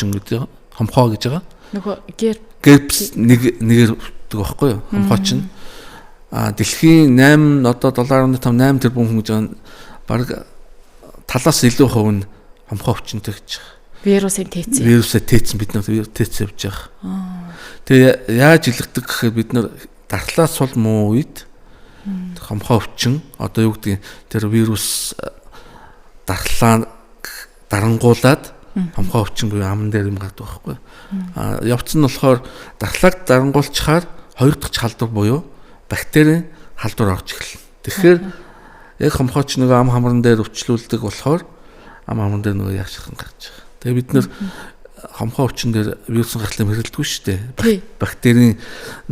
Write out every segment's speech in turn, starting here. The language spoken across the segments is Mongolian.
овчин гэдэг хомхоо гэж байгаа. Нөгөө герпс нэгээр өгдөг байхгүй юу? Хомхоо чинь дэлхийн 8 одоо 7.5 тэрбум хүн гэж байгаа баг талаас илүү хувь нь хомхоо өвчнөд гэж байгаа. Вирусээ тээцсэн бид нар тээц явж байгаа. Тэгээ яаж илэрдэг гэхээр бид нар дархлаа сул муу үед хомхоо өвчин одоо юу гэдгийг тэр вирус дархлаа дарангуулад хомхоо өвчин буюу аман дээр юм гардаг байхгүй. Явц нь болохоор дархлааг дарангуулчихаар хоёр дахь халдвар буюу бактерийн халдвар орж эхэлнэ. Тэгэхээр яг хомхооч нөгөө ам хамран дээр өвчлүүлдэг болохоор ам хамран дээр нөгөө ягшхан гарч байгаа. Тэгээ бид нэр хомхоо өвчин дээр вирусын гаралтай хэрэлдэггүй шүү дээ. Бактерийн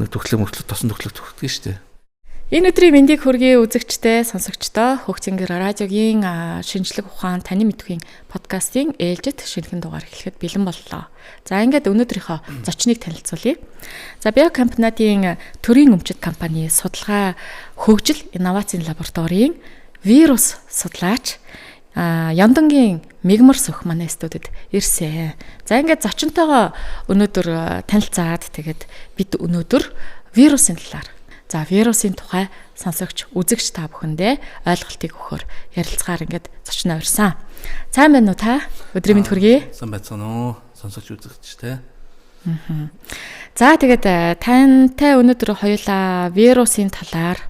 нэг төхлөг тосон төхлөг төрөхдөг шүү дээ. Энэ өдрийн мэндийг хүргэе үзэгчтэй, сонсогчдоо Хөгжингэр радиогийн шинжлэх ухаан таны мэдхийн подкастын ээлжид шинэхэн дугаар эхлэхэд бэлэн боллоо. За ингээд өнөөдрийнхөө зочныг танилцуулъя. За Биокомпанийн төрийн өмчит компани судалгаа хөгжил инновацийн лабораторийн вирус судлаач Яндангийн Мигмар Сөх манай студид ирсэн. За ингээд зочинтойгоо өнөөдөр танилцаад тэгээд бид өнөөдөр вирусын талаар вирусын тухай сонсогч үзэгч та бүхэндээ ойлголтыг өгөхөөр ярилцгаар ингээд зочноо ирсэн. Сайн байна уу та? Өдрийн мэнд хүргэе. Сайн байцгаана уу? Сонсогч үзэгчтэй. За тэгээд тантай өнөөдөр хоёулаа вирусын талаар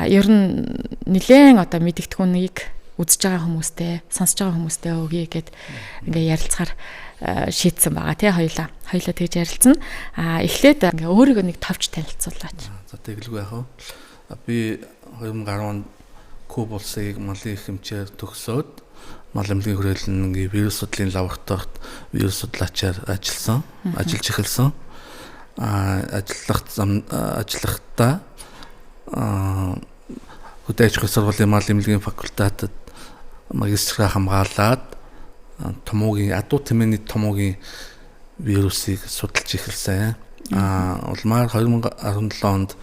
ер нь нэлээд одоо мэдгэдэггүйнийг үзэж байгаа хүмүүстэй, сонсож байгаа хүмүүстэй өгье гэд ингээ ярилцахаар шийдсэн байгаа тий хоёлаа тэгж ярилцсан. Эхлээд ингээ өөрийгөө нэг товч танилцуулаач. За тэгэлгүй яах вэ? Би 2010 онд Куб улсыг малын их хэмжээр төгсөөд мал эмнэлгийн хүрээлэнгийн вирус судлалын лабораторид вирус судлаачаар ажиллаж эхэлсэн. Ажиллахдаа хөдөө аж ахуйн сургуулийн мал эмнэлгийн факультетад магистраа хамгаалаад адуу тэмээний томоогийн вирусыг судалж эхэлсэн. Улмаар 2017 онд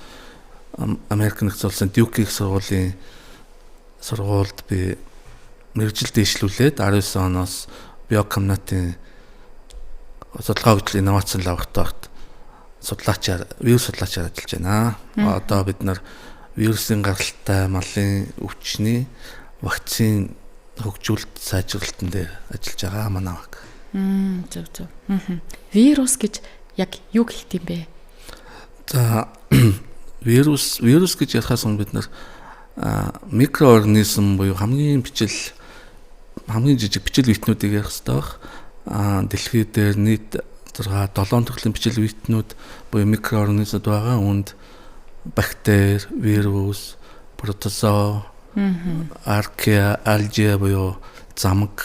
Америк нэгдсэн улсын Duke сургуульд би мэргэжил дэвшлүүлээд 19 оноос Биокомпанийн судалгаа хөгжлийн инновацийн лабораторид вирус судлаачаар ажиллаж байна. Одоо бид нар вирусын гаралтай малын өвчний вакцин хөгжүүлэлт сайжруулалтын дээр ажиллаж байгаа манай баг. Зөв. Вирус гэж яг юу хэлт юм бэ? За вирус гэж ярихаас өмнө бид нар микроорганизм буюу хамгийн жижиг бичил витнүүдийг ярих хэрэгтэй баг. Дэлхий дээр нийт 7 төрлийн бичил витнүүд буюу микроорганизмууд байгаа. Үүнд бактери, вирус, протозоо, аркеа, алжиа буюу замаг,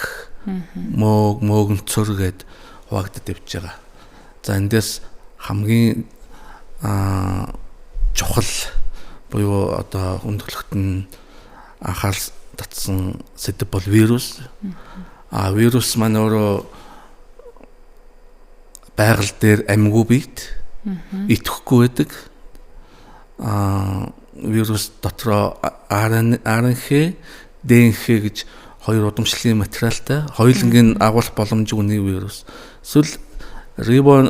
мөөгөнцөр гэд хуваагдаад явж байгаа. За эндээс хамгийн чухал буюу одоо өндөрлөгт нь анхаарал татсан сэдэв бол вирус. Вирус маань өөрөө байгаль дээр амьгүй биет идэхгүй байдаг. Вирус дотроо RNA, ДНХ гэж хоёр удамшлын материалтай хоёулангийн агуулах боломжгүй нэг вирус. Эсвэл RNA,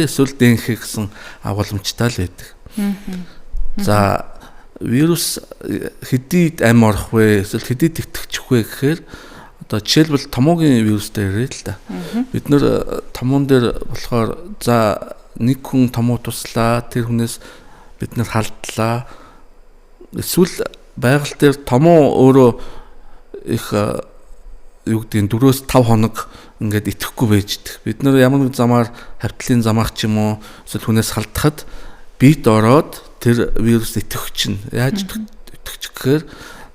эсвэл ДНХ гэсэн агууламжтай л байдаг. За вирус хэдийд ам орох вэ? Эсвэл хэдийд итгэчих вэ гэхээр одоо жишээлбэл томоогийн вирус дээр л да. Бид нэр томоон дээр болохоор за нэг хүн томоо туслаа, тэр хүнээс бид нар халдлаа. Эсвэл байгаль дээр томоо өөрөө их юу гэдэг 4-5 хоног ингээд итгэхгүй байждаг. Бид нар ямар нэг замаар хавтлын замаар ч юм уу эсвэл хүнээс халдахад бит ороод тэр вирус итгэх чинь яаж итгэж гэхээр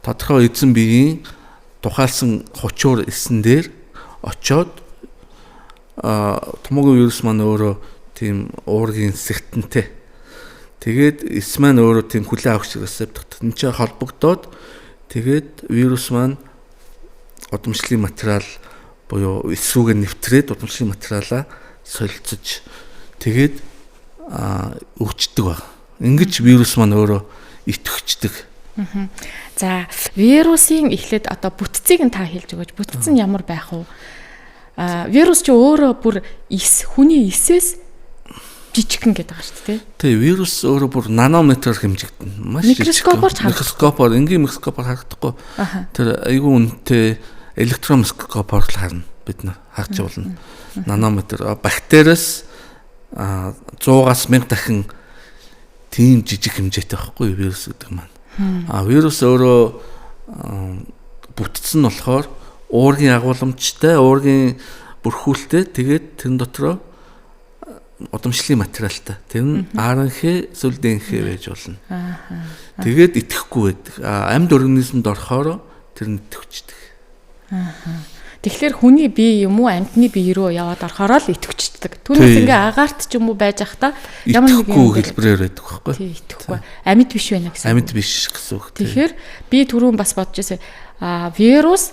тодорхой эзэн биеийн тухайлсан хучуур эсэн дээр очоод томоогийн вирус маань өөрөө тийм уургийн сэгтэнтэй. Тэгээд эс маань өөрөө тийм хүлээн авах рецепторт энэ холбогдоод тэгээд вирус маань удамшлын материал буюу эсрүүгээ нэвтрээд удамшлын материалаа солилцож тэгээд өвчдөг баг. Ингэж вирус маань өөрөө итгэвчдэг. За вирусын эхлээд одоо бүтцийг нь та хэлж өгөөч. Бүтц нь ямар байх вэ? Вирус ч өөрөө бүр хүний эсээс жижигхэн гэдэг байгаа шүү дээ. Тэгээ вирус өөрөө бүр нанометрээр хэмжигдэнэ. Маш жижиг. Микроскопоор энгийн микроскопоор харагдахгүй. Тэр айгүй үнэтэй электрон микроскопоор л харна. Бид нар харж болно. Нанометр бактериас 100-аас 1000 дахин тийм жижиг хэмжээтэй байхгүй вирус гэдэг маань. Вирус өөрөө бүтц нь болохоор уургийн агуулмжтай, уургийн бүрхүүлтэй, тэгээд тэрэн дотроо удамшлын материалтай. Тэр нь RNA эсвэл DNA байж болно. Тэгээд итгэхгүй байдаг. Амьд организмд орохоор тэр нь итгэвчдэг. Тэгэхээр хүний бие юм уу амьтны бие рүү яваад орохоор л итгэвчдэг. Түүнээс ингээ агаарт ч юм уу байж ах та ямар нэгэн хэлбэрээр байдаг байхгүй. Тий, итгэхгүй. Амьд биш байна гэсэн. Амьд биш гэсэн үг. Тэгэхээр би түрүүн бас бодож байсан. Вирус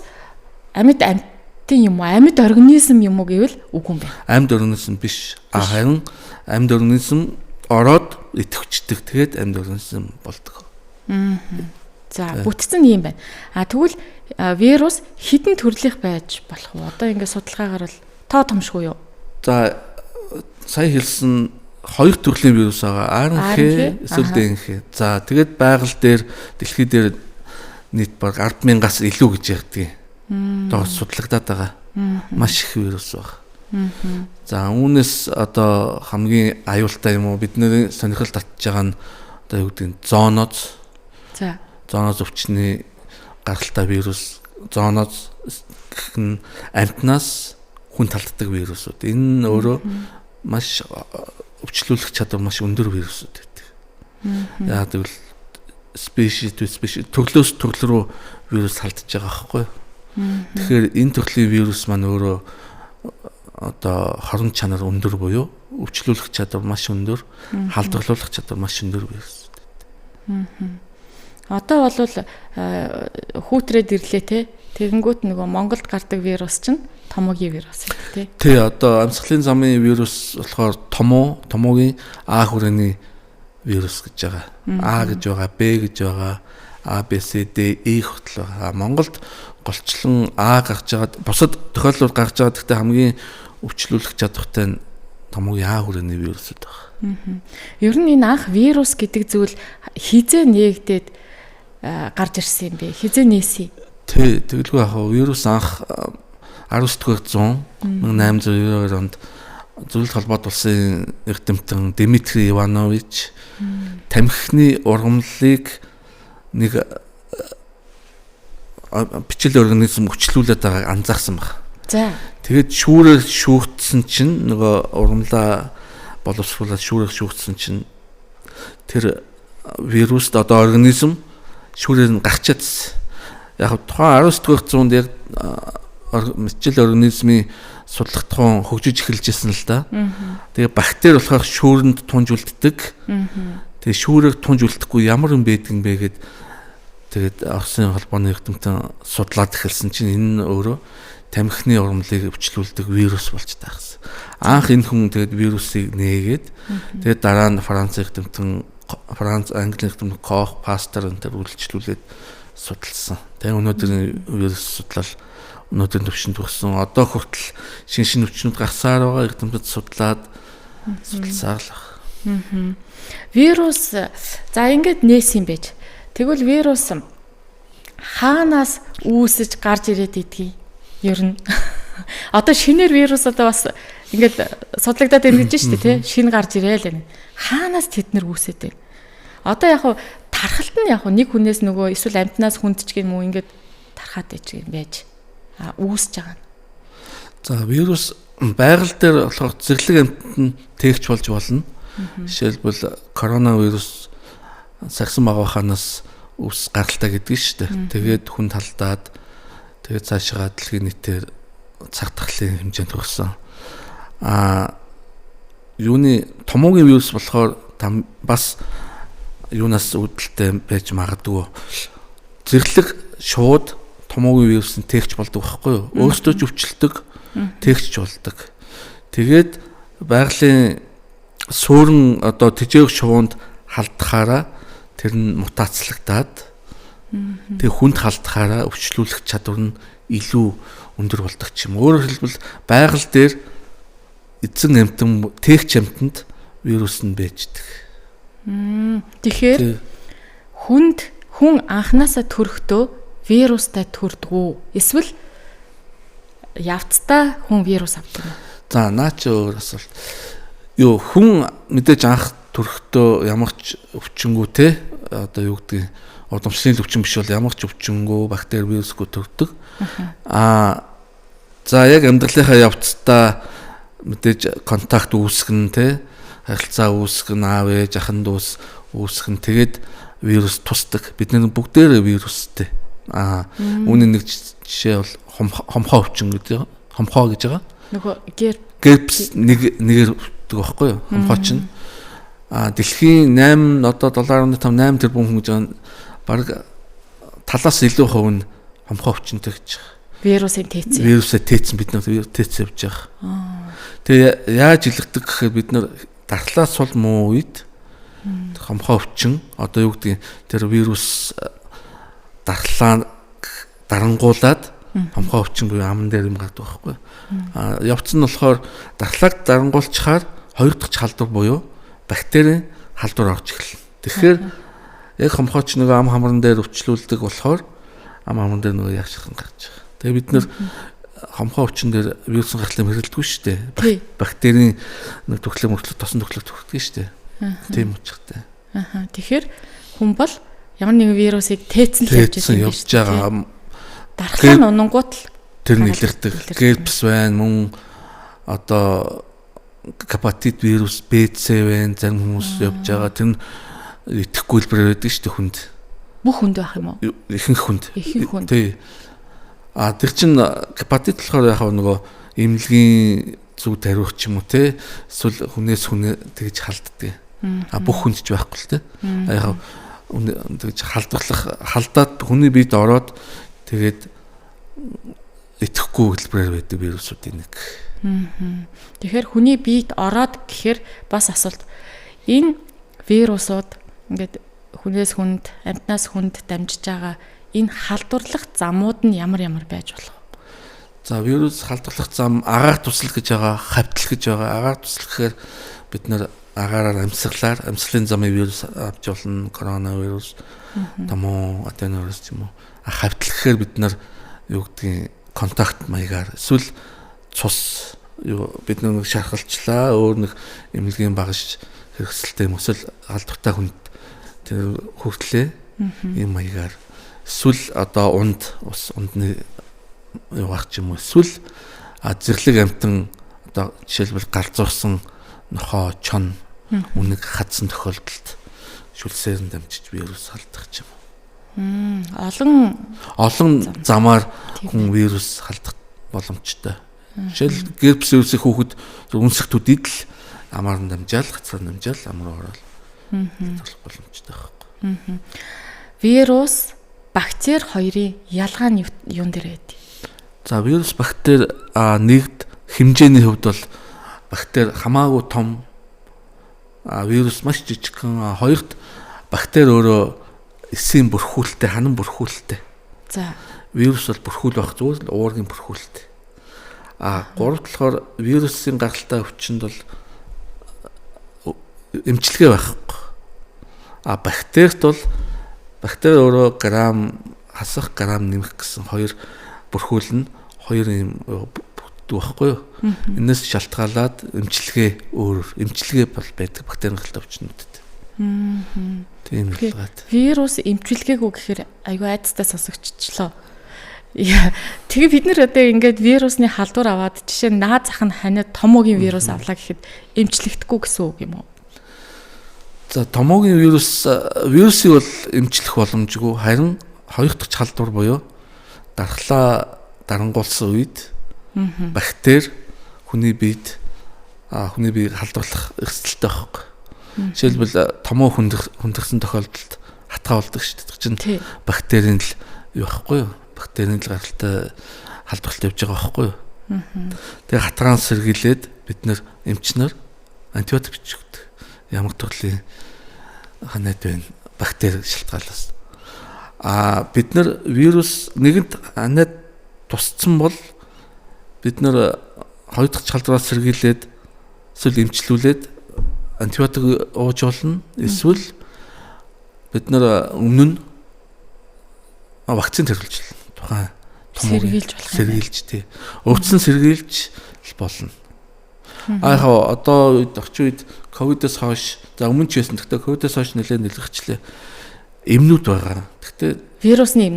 амьтын юм уу? Амьд организм юм уу гэвэл үгүй юм байна. Амьд организм биш. Харин амьд организм ороод итгэвчдэг. Тэгээд амьд организм болдог. За бүтц нь юм байна. Тэгвэл вирус хідэн төрлийнх байж болох уу? Одоо ингээд судалгаагаар бол тоо томшгүй юу? За сая хэлсэн хоёр төрлийн вирус байгаа. RNA эсвэл DNA. За тэгээд байгаль дээр дэлхий дээр нийт баг 10,000-аас илүү гэж ягдгийг. Одоо судлагдаад байгаа. Маш их вирус байна. За үүнээс одоо хамгийн аюултай юм уу бидний сонирхол татж байгаа нь одоо юу гэдэг нь зооноз. За зооноз өвчний гаралтай вирус, зооноз гэх нь амтнаас хүн талддаг вирусууд. Энэ өөрөө маш өвчлүүлэх чадвар маш өндөр вирусууд байдаг. Яг тэгвэл species төрлөөс төрлө рүү вирус халдж байгаа байхгүй. Тэгэхээр энэ төрлийн вирус маань өөрөө одоо хорон чанар өндөр буюу өвчлүүлэх чадвар маш өндөр, халдварлуулах чадвар маш өндөр вирус. Одоо бол хүүтрээд ирлээ те. Тэгэнгүүт нөгөө Монголд гардаг вирус чинь томоогийн вирус тий. Тий, одоо амьсгалын замын вирус болохоор томоогийн А хүрээний вирус гэж байгаа. А гэж байгаа, Б гэж байгаа, А, Б, С, Д, E хүртэл байгаа. Монголд голчлон А гарч байгаа, бусад тохиолдлууд гарч байгаа. Гэхдээ хамгийн өвчлүүлэх чадвартай нь томоогийн А хүрээний вирусууд байгаа. Ер нь энэ анх вирус гэдэг зүйл хизээ нээгдээд гарч ирсэн юм бэ? Хизээ нээсэн? Тий, тэгэлгүй яг вирус анх 19-р зуун 1892 онд Зөвлөлт холбоот улсын эрдэмтэн Дмитрий Иванович тамхины ургамлыг нэг бичил организм өвчлүүлээд байгааг анзаарсан баг. За. Тэгээд шүүрээр шүүгдсэн чинь нөгөө ургамлаа боловсруулаад шүүрээр шүүгдсэн чинь тэр вируст одоо организм шүүрээр нь гарчаадсэн. Яг тухайн 19-р зуунд яг бичил организмын судлах тухайн хөгжиж эхэлжсэн л да. Тэгээ бактери болохоор шүүрэнд тунж үлддэг. Тэгээ шүүрээр тунж үлдэхгүй ямар юм байдаг юм бэ гэд тэгээд Оросын холбооны эрдэмтэн судлаад эхэлсэн чинь энэ нь өөрөө тамхины ургамлыг өвчлүүлдэг вирус болж таарсан. Анх энэ хүн тэгээд вирусыг нээгээд тэгээд дараа нь Франц Англи эрдэмтэн Koch, Pasteur энэ төр үйлчлүүлээд судалсан. Тэгээ өнөөдөр вирус судлал өнөөдөр төвшөнд хүрсэн. Одоо хүртэл шинэ өвчнүүд гарсаар байгаа эрдэмтэд судалсаар л байна. Вирус за ингэж нээсэн юм байж. Тэгвэл вирус хаанаас үүсэж гарч ирээд идгийг ер нь одоо шинээр вирус одоо бас ингээд судлагдаад байна гэж шүү дээ тий. Шинэ гарч ирээл байна. Хаанаас тэд нэр үүсээд байна. Одоо яг хуу тархалт нь яг хуу нэг хүнээс нөгөө эсвэл амьтнаас хүндч гэх юм уу ингээд тархаад иж байж үүсэж байгаа. За вирус байгаль дээр болохоор зэрлэг амьтанд тээгч болж болно. Жишээлбэл коронавирус сагсан багааханаас үс гаралтай гэдэг нь шүү дээ. Тэгээд хүн талдаад тэгээд цаашгаа дэлхийн нийтээр цаг тахлын хэмжээнд хүрсэн. Юуны томоогийн вирус болохоор бас юунаас үүдэлтэй байж магадгүй. Зэрлэг шууд томоогийн вирус нь тээгч болдог байхгүй юу? Өөрсдөө ч өвчлөдөг, тээгч болдог. Тэгээд байгалийн суурин одоо тэжээх шувуунд халдахаараа тэр нь мутацлагдаад Тэгээ хүнд халдахаараа өвчлүүлэх чадвар нь илүү өндөр болдог ч юм. Өөрөөр хэлбэл байгаль дээр эзэн амьтан тээгч амьтанд вирус нь байждаг. Тэгэхээр хүн анханасаа төрөхдөө вирустай төрдөг үү? Эсвэл явцдаа хүн вирус авдаг юм? За наач өөр асуулт. Хүн мэдээж анх төрөхдөө ямар ч өвчнгүү те одоо юу гэдэг удамшлын өвчин биш бол ямар ч өвчнгүү бактери вирусгүй төрдөг. За яг амьдралынхаа явцдаа мэдээж контакт үүсгэн те харилцаа үүсгэн аав ээж ахын дүүс үүсгэн тэгээд вирус тусдаг. Бид нар бүгдээрээ вирустэй. Үүний нэг жишээ бол хомхоо өвчин гэдэг. Хомхоо гэж байгаа. Нөгөө герпс нэгээр өгдөг байхгүй юу? Хомхоо чинь. Дэлхийн 8 одоо 7.8 тэрбум хүн гэж байгаа баг талаас илүү хувь нь хомхоо өвчнөд гэж байгаа. Вирусын тээцэн. Вирусээ тээцэн бид нар тээцэн явж байгаа. Тэгээ яаж илэрдэг гэхээр бид нар дархлаа сул муу үед хомхоо өвчин одоо юу гэдэг тэр вирус дархлаа дарангуулад хомхоо өвчин буюу аман дээр юм гардаг байхгүй. Явц нь болохоор дархлааг дарангуулчихаар хоёр дахь халдвар буюу бактерийн халдвар орж эхэлнэ. Тэгэхээр яг хомхооч нөгөө ам хамран дээр өвчлүүлдэг болохоор ам хамран дээр нөгөө яашхан гарч байгаа. Тэгээ бид нэр хомхоо өвчин дээр вирусын гартлыг хэрэлдэггүй шүү дээ. Бактерийн нэг төгслөг мөрчлөг тосон төгслөг төрдөг шүү дээ. Тийм учраас. Тэгэхээр хүн бол ямар нэгэн вирусыг тээцэн л явж байгаа. Дархлаа нь унангууд л тэр нь илэрдэг. Герпс байна, мөн одоо гепатит вирус, БЦ байна, зарим хүмүүс явж байгаа. Тэр нь итгэхгүй хэлбэр байдаг шүү дээ хүнд. Бүх хүнд байх юм уу? Ихэнх хүнд. Тий. Тэр чин гепатит болохоор яг нөгөө эмнэлгийн зүг тариух ч юм уу те эсвэл хүнээс хүнээ тэгж халддаг. Бүх хүнд ч байхгүй л те. Яг тэгж халдаад хүний биед ороод тэгээд итгэхгүй хэлбэрээр байдаг вирусуудын нэг. Тэгэхээр хүний биед ороод гэхээр бас асуулт. Энэ вирусууд ингээд хүнээс хүнд, амьтнаас хүнд дамжиж байгаа энэ халдварлах замууд нь ямар байж болох вэ? За вирус халдварлах зам агаар тусал гэж байгаа, хавтал гэж байгаа. Агаар тусал гэхээр бид нэр агаараар амьсгалын замын вирус авч болно, коронавирус, томоо, аденовирус юм уу. Хавтал гэхээр бид нар юу гэдгийг контакт маягаар эсвэл цус бид нэг шархалчлаа, өөр нэг эмнэлгийн багш хэрэгсэлтэй юм эсвэл халдвартай хүнд тэр хөвтлээ ийм маягаар эсвэл одоо ундны явах ч юм уу эсвэл зэрлэг амтан одоо жишээлбэл галзуурсан нохоо чон үнэг хадсан тохиолдолд шүлсээр нь дамжиж вирус халдах ч юм уу. Олон замаар хүн вирус халдах боломжтой. Жишээл герпс вирусыг хүүхэд үнсэхтүүдэд л амаар нь дамжаал, гацаар дамжаал, амар ороод төлөх боломжтой байхгүй. Вирус, бактери хоёрын ялгаа нь юун дээр байдаг? За вирус, бактери нэгд хэмжээний хувьд бол бактери хамаагүй том, вирус маш жижигхэн, хоёрт бактери өөрөө эсийн бүрхүүлэлтэй, ханан бүрхүүлэлтэй. За вирус бол бүрхүүл байх зүгээр л уургийн бүрхүүлэлтэй. Гуравт болохоор вирусын гаралтай өвчнөд бол эмчилгээ байхгүй. Бактерит бол бактери өөрөө грамм хасах, грамм нэмэх гэсэн хоёр бүрхүүл нь хоёр юм бүтдэг байхгүй юу? Энээс шалтгаалаад эмчилгээ бол байдаг бактерийн гаралтай өвчнөдөд. Тийм л гад. Вирус эмчилгээгүй гэхээр айгүй айцтай сонсогдчихлоо. Тэгээ бид нэр одоо ингээд вирусны халдвар аваад жишээ нь наад зах нь ханиад томоогийн вирус авлаа гэхэд эмчлэхдэггүй гэсэн үг юм уу? За томоогийн вирусыг бол эмчлэх боломжгүй, харин хоёр дахь халдвар буюу дархлаа дарангуулсан үед бактери хүний биед халдварлах эрсдэлтэй байхгүй. Жишээлбэл томоо хүндэрсэн тохиолдолд хатгаа болдог шүү дээ. Чинь бактерийн л юу байхгүй юу? Бактерийн л гаралтай халдварлалт явж байгаа байхгүй юу? Тэгээ хатгаан сэргийлээд бид нэр эмчнэр антибиотик бичигддэг. Ямар төрлийн ханаад байна бактери шалтгаалаас. бид нар вирус нэгэнд ханаад тусцсан бол бид нар хоёр дахь чалдраас сэргийлээд эсвэл эмчлүүлээд антибиотик ууж болно. Эсвэл бид нар өмнө нь вакцин төрүүлж тухайн сэргийлж тий. Өвдсөн сэргийлж болно. Яг одоо орчин үед ковидос хойш за өмнө ч байсан. Гэхдээ ковидос хойш нэлээд нэлгэрчлээ. Эмнүүд байгаа. Гэхдээ вирусны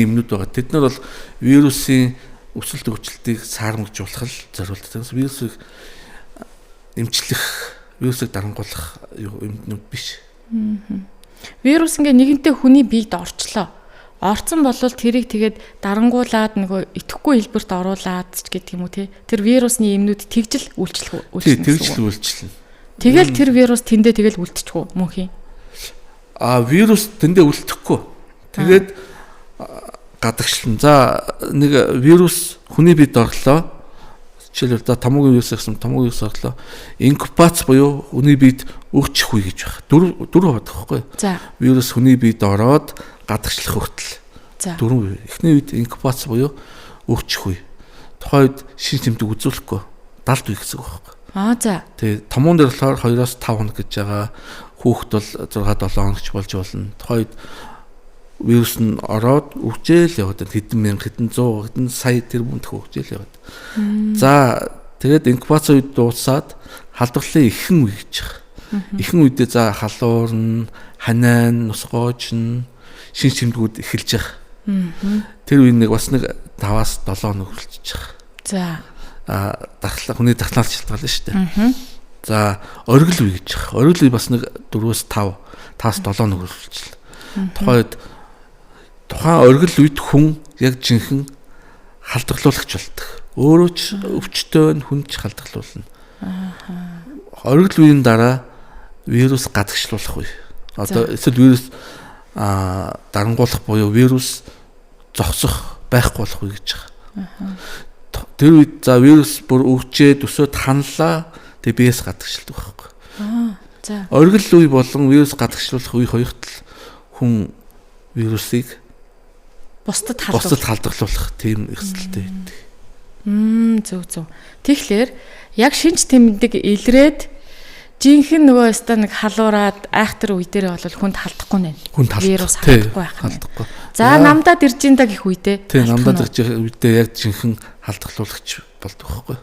эмнүүд байгаа. Тэд нар бол вирусын өсөлт өвчлөлтийг саармагжуулах зориулдаг. Вирусыг эмчлэх, вирусыг дарангуулах эмнүүд биш. Вирус нэгэнтээ хүний биед орчлоо. Орцсон бол тэрийг тэгээд дарангуулад нөгөө итгэхгүй хэлбэрт оруулаад ч гэдэг юм уу тий. Тэр вирусны эмнүүд тэгжил үйлчлэх үйлчлэн. Тэгэл тэр вирус тэндээ тэгэл үлдчихв үү мөнхийн? Вирус тэндээ үлдэхгүй. Тэгээд гадагшлан. За нэг вирус хүний биед орлоо. Жишээлбэл томоогийн вирус гэсэн томоогийн вирус орлоо. Инкубац буюу хүний биед өгчих үе гэж байна. 4 багхгүй. За. Вирус хүний биед ороод гадагшлах хүртэл. За. 4 үе. Эхний үед инкубац буюу өгчих үе. Тухайд шин тэмдэг үзүүлэхгүй 70 үе гэсэн үг байхгүй. За. Тэгээ томоон дээр болохоор 2-оос 5 хоног гэж байгаа. Хүүхэд бол 6-7 хоногч болж болно. Тухайд вирус нь ороод өвчөөл яваад хэдэн мянга, хэдэн 100, хэдэн сая тэрбум дэх өвчөөл яваад. За тэгээд инкубац үед дуусаад халдварлын ихэнх үе гэж байна. Ихэнх үедээ за халуурн, ханайн, нусгоож шин тэмдгүүд эхэлж байгаа. Тэр үе нэг бас нэг 5-аас 7 хоног хүрчихэж байгаа. За хүний дархлаар шалтгаална шүү дээ. За оргил үе гэж байна. Оргил үе бас нэг 4-өөс 5-аас 7 хоног хүрчихлээ. Тухайн оргил үед хүн яг жинхэнэ халдварлуулагч болдог. Өөрөө ч өвчтөй хүн ч халдварлуулна. Оргил үеийн дараа вирус гадагшлуулах үе. Одоо эсвэл вирус дарангуулах буюу вирус зогсох байхгүй болох үе гэж байгаа. Тэр үед за вирус бүр өвчээд өсөд ханлаа тэгээ биес гадагшилдаг байхгүй. За. Оргил үе болон вирус гадагшлуулах үе хоёрт л хүн вирусыг бусдад халдварлуулах тийм эрсдэлтэй байдаг. Зөв. Тэгэхээр яг шинж тэмдэг илрээд жинхэнэ нөгөө өстө нэг халуураад айхтар үе дээр бол хүнд халдахгүй нэ. Вирус халдахгүй байх нь. За намдаад ирж ин да гэх үедээ. Тийм намдаад ирж үедээ яг жинхэнэ халдварлагч болдог байхгүй.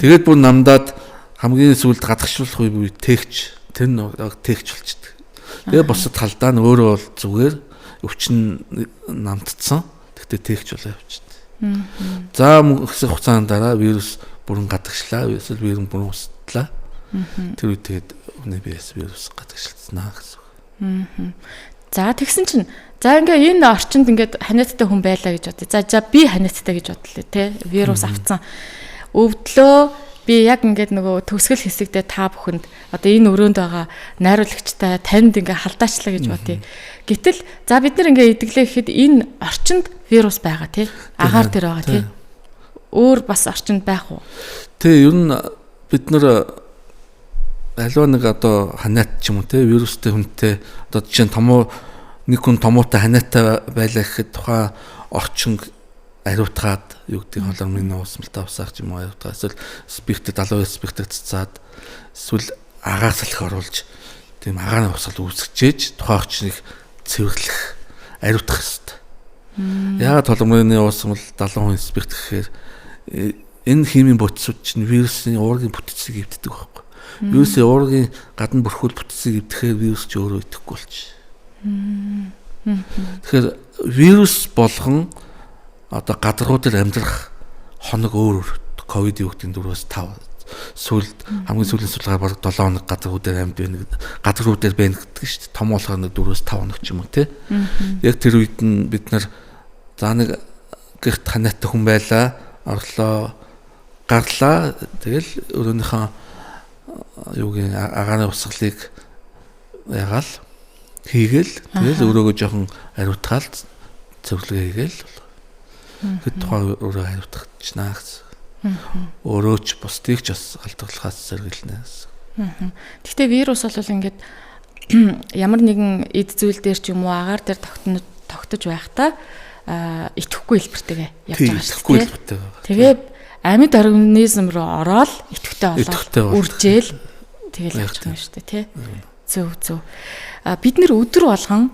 Тэгээд бүр намдаад хамгийн сүүлд гадагшлуулах үе тэгч тэр нэг тэгч болчихдээ. Тэгээд босод халдаа нь өөрөө бол зүгээр өвчин намтцсан. Тэгтээ тэгч болоо явчихдаг. За мөнгөсөх хугацааны дараа вирус бүрэн гадагшлаа. Эсвэл вирус бүрэн устдлаа. Тэр үед тэгээд хүний биес вирус гадагшилснаа гэсэн. За тэгсэн чинь за ингээ энэ орчинд ингээд ханиадтай хүн байлаа гэж бодъё. За би ханиадтай гэж бодлоо те. Вирус авцсан. Өвдлөө би яг ингээд нөгөө төгсгөл хэсэгдээ та бүхэнд одоо энэ өрөөнд байгаа найруулагчтай танд ингээ халдаачлаа гэж бодъё. Гэтэл за бид нар ингээ идэглээ гэхэд энэ орчинд вирус байгаа тий. Агаар дээр байгаа тий. Өөр бас орчинд байх уу? Тий, ер нь бид нар аливаа нэг одоо ханиат ч юм уу тий вирустэй хүнтэй одоо жишээ нь нэг хүн томоотой ханиаттай байлаа гэхэд тухайн орчин ариутгаад юу гэдэг холомын уусмалтай усаар ч юм уу ариутгаад эсвэл спиртэд 70% спиртэд цацаад эсвэл агаар салхи оруулж тийм агаарын усал үүсгэж тухайн орчныг цэвэрлэх ариутгах хэрэгтэй. Яагаад холомын уусмал 70% спирт гэхээр энэ химийн бодисууд чинь вирусын уургийн бүтцийг эвддэг байхгүй. Вирусын уургийн гадна бүрхүүл бүтцийг эвдэхээр вирус ч өөрөө идэхгүй болчих. Тэгэхээр вирус болгон одоо гадаргуу дээр амьдрах хоног өөр ковид юу гэдэг 4-өөс 5 сүүлд хамгийн сүүлийн судалгаар бараг 7 хоног гадаргуу дээр амьд байна. Гадаргуу дээр байна гэдэг шүү дээ. Том болохоор 4-өөс 5 хоног ч юм уу тий. Яг тэр үед нь бид нар за нэг гэрт ханиаттай хүн байлаа, орлоо, гарлаа. Тэгэл өөрөөнийхөө юугийн агааны усгалыг ягаал хийгээл тэгэл өөрөөгөө жоохон ариутгаал зөвлөгөө хийгээл хэд тухай өөрөө хариуцах чнаа гэсэн. Өөрөө ч бусдыг ч бас халдварлахаас сэргийлнэ гэсэн. Гэхдээ вирус бол ингээд ямар нэгэн эд зүйл дээр ч юм уу агаар дээр тогтож байхдаа идэхгүй хэлбэртэйгээ явж байгаа идэхгүй шүү дээ. Тэгээд амьд организм руу ороод идэвхтэй болоод үржээл тэгэл явж байгаа юм шүү дээ, тий. Зөв. Бид нэр өдөр болгон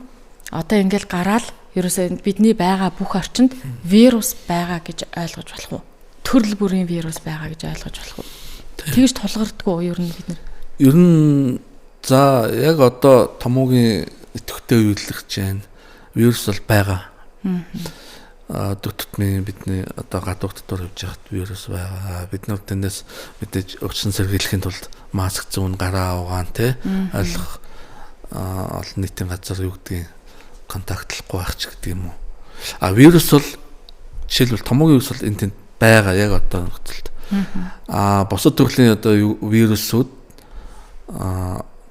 одоо ингээл гараал ерөөсөө бидний байгаа бүх орчинд вирус байгаа гэж ойлгож болох уу? Төрөл бүрийн вирус байгаа гэж ойлгож болох уу? Тэгж тулгардггүй ер нь бид нар. Ер нь за яг одоо томоогийн идэвхтэй үйлчлэгч байна. Вирус бол байгаа. Дутмын бидний одоо гадуур дотор явж байхад вирус байгаа. Бид нар тэндээс мэдээж өгчсөн сэргийлэхийн тулд маск зүүн гараа угаан те ойлгох олон нийтийн газар юу гэдгийг контактлахгүй байх ч гэдэг юм уу. Вирус бол жишээлбэл томоогийн вирус бол энд байгаа яг одоо нөхцөлд. Бусад төрлийн одоо вирусууд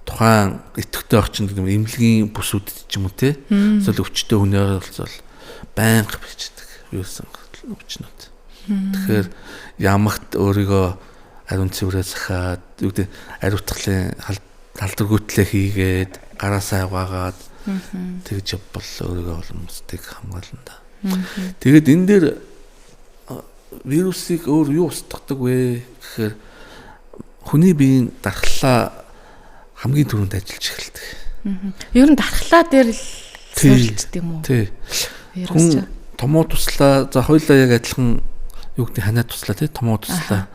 тухайн идэвхтэй орчинд гэдэг юм эмнэлгийн бүсүүд ч юм уу те эсвэл өвчтөе хүнээр бол байнга бичдэг вирус өвчнүүд. Тэгэхээр ямагт өөрийгөө ариун цэврээ захаад юу гэдэг ариутгалын халдваргүйтлээ хийгээд гараасаа угаагаад тэгж бол өөрийгөө боломжтойг хамгаална да. Тэгээд энэ дээр вирусыг өөр юу устгадаг вэ гэхээр хүний биеийн дархлаа хамгийн түрүүнд ажиллаж эхэлдэг. Ер нь дархлаа дээр л суурилждаг юм уу? Тий. Хүн томоо туслаа за хоёулаа яг адилхан юу гэдэг ханаа туслаа тий томоо туслаа.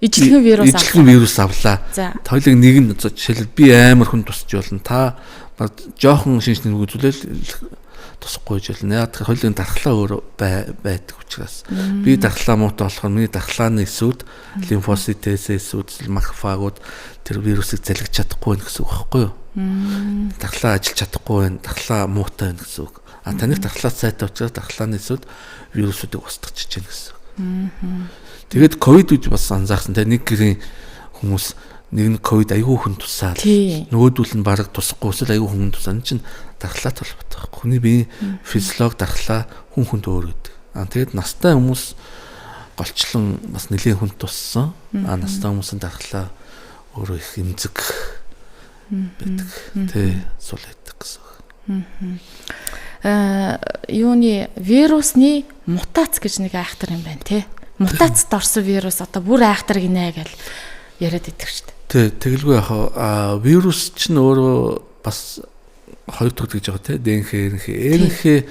Ижлэгэн вирус авлаа. Хоёулыг нэг нь жишээлбэл би амар хүн тусч болно. Та жоохон шинжлэх үзүүлэл тусахгүй жил. Яг тэр хоёулын дархлаа өөр байдаг учраас би дархлаа муутай болохоор миний дархлааны эсүүд лимфоцитээс эсүүд макрофагууд тэр вирусыг залгиж чадахгүй байх гэсэн үг байхгүй юу? Дархлаа ажиллаж чадахгүй байх, дархлаа муутай байх гэсэн үг. Таних дархлаа сайтай учраас дархлааны эсүүд вирусуудыг устгаж чинь гэсэн үг. Тэгээд ковид үж бас анзаарсан те нэг гэрийн хүмүүс нэг нь ковид аягүй хүн тусаад нөгөөдүүл нь бараг тусахгүй эсвэл аягүй хүн тусаад чинь дархлаа толботой. Хүний биеийн физиолог дархлаа хүн хүнд өөр гэдэг. Тэгээд настай хүмүүс голчлон бас нэлийн хүн туссан. Настай хүмүүсийн дархлаа өөрөө их эмзэг байдаг. Тэ сул байдаг гэсэн үг. Юуны вирусны мутац гэж нэг айхтар юм байна те. Мутацд орсон вирус одоо бүр айхтар гинэ гэж яриад идэг шүү дээ. Тий, тэгэлгүй яхаа вирус чинь өөрөө бас хоёр төрөл гэж байгаа те. ДНХ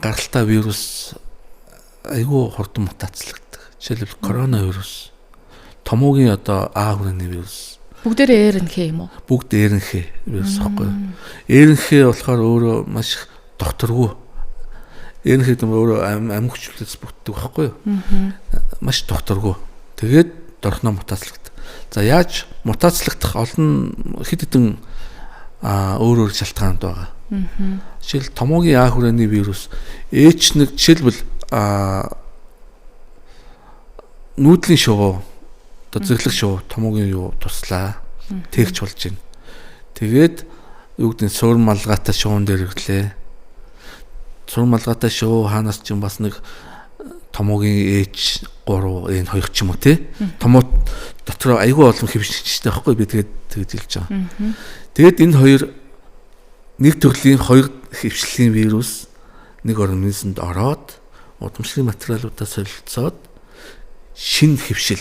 гаралтай вирус айгүй хурдан мутацлагддаг. Жишээлбэл коронавирус, томоогийн одоо А хүрээний вирус. Бүгдээрээ РНХ юм уу? Бүгд РНХ вирус байхгүй. РНХ болохоор өөрөө маш их докторгүй. РНХ гэдэг нь өөрөө амьд хүчлээс бүтдэг байхгүй юу? Маш докторгүй. Тэгээд дорхноо мутацлагддаг. За яаж мутацлагдах олон хэд хэдэн өөр шалтгаанууд байгаа. Жишээл томоогийн А хүрээний вирус H1 жишээлбэл нүүдлийн шувуу одоо зэрлэг шувуу томоогийн юу туслаа тэгч болж байна. Тэгээд юу гэдэг нь суурин малгайтай шуун дээр ирлээ. Суурин малгайтай шувуу хаанаас ч бас нэг томоогийн H3 энэ хоёр ч юм уу те. Томоо дотор айгүй олон хэвшигчтэй байхгүй би тэгээд тэгж хэлж байгаа. Тэгээд энэ хоёр нэг төрлийн хоёр хэвшлийн вирус нэг организмд ороод удамшлын материалуудаа солилцоод шинэ хэвшил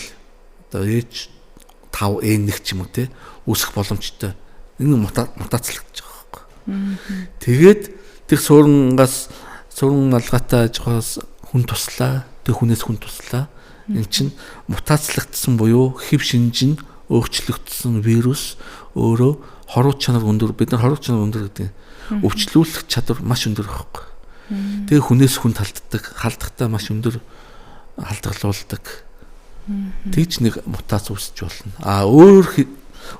одоо H5N1 ч юм уу те үүсэх боломжтой. Энэ мутацлагдаж байгаа байхгүй. Тэгээд тэр суурин малгайтай ажихаас хүн туслаа, тэр хүнээс хүн туслаа. Энд чинь мутацлагдсан буюу хэв шинж нь өөрчлөгдсөн вирус өөрөө хоруу чанар өндөр бид нар хоруу чанар өндөр гэдэг өвчлүүлэх чадвар маш өндөр байхгүй. Тэгээ хүнээс хүнд халдахтаа маш өндөр халдгалуулдаг. Тэгж нэг мутац үүсэж болно.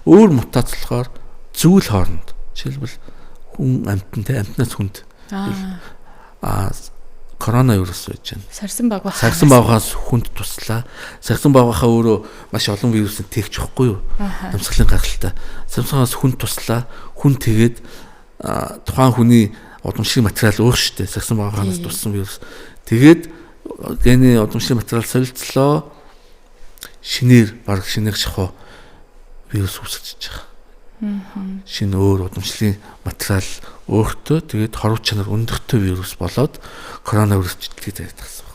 Өөр мутац болохоор зүйл хооронд. Жишээлбэл хүн амьтнаас хүнд. Коронавирус байж байна. Сарсан багаас хүнд туслаа. Сарсан багийнхаа өөрөө маш олон вирусын тэгч واخгүй юу? Амьсгалын гаралтай. Сарсан багаас хүнд туслаа. Хүн тэгээд тухайн хүний удамшлын материал өөр штэ. Сарсан багаас туссан вирус. Тэгээд гений удамшлын материал солилцлоо. Шинээр шахуу вирус үүсгэж байгаа. Шинэ өөр удамшлын материал өөртөө тэгээд хоруу чанар өндөртэй вирус болоод коронавирус жилтгээд байдаг гэсэн.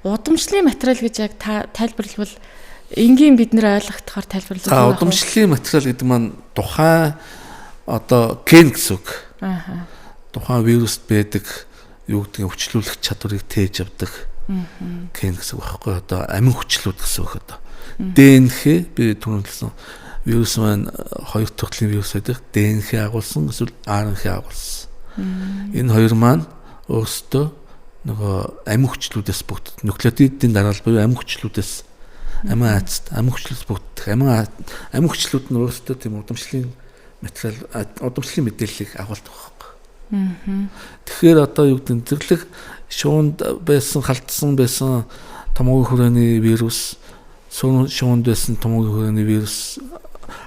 Удамшлын материал гэж яг тайлбарлавал энгийн бид нэр ойлгохтохоор тайлбарлах уу? Удамшлын материал гэдэг маань тухайн одоо ген гэсэн үг. Тухайн вируст байдаг юу гэдгийг өвчлүүлэх чадварыг тээж авдаг ген гэсэн үг байхгүй одоо амин хүчлүүд гэсэн үг одоо. ДНХ би түрүүлсэн вирус маань хоёр төрлийн вирус байдаг. ДНХ агуулсан эсвэл РНХ агуулсан. Энэ хоёр маань өөрсдөө нөгөө амин хүчлүүдээс бүгд нуклеотидын дараалал буюу амин хүчлүүдээс амин аацт амин хүчлээс бүгдэх амин хүчлүүд нь өөрсдөө тийм удамшлын материал удамшлын мэдээллийг агуулдаг байхгүй. Тэгэхээр одоо юу гэдэг нь зэрлэг шуунд байсан халтсан байсан томоогийн хүрээний вирус шуунд байсан томоогийн хүрээний вирус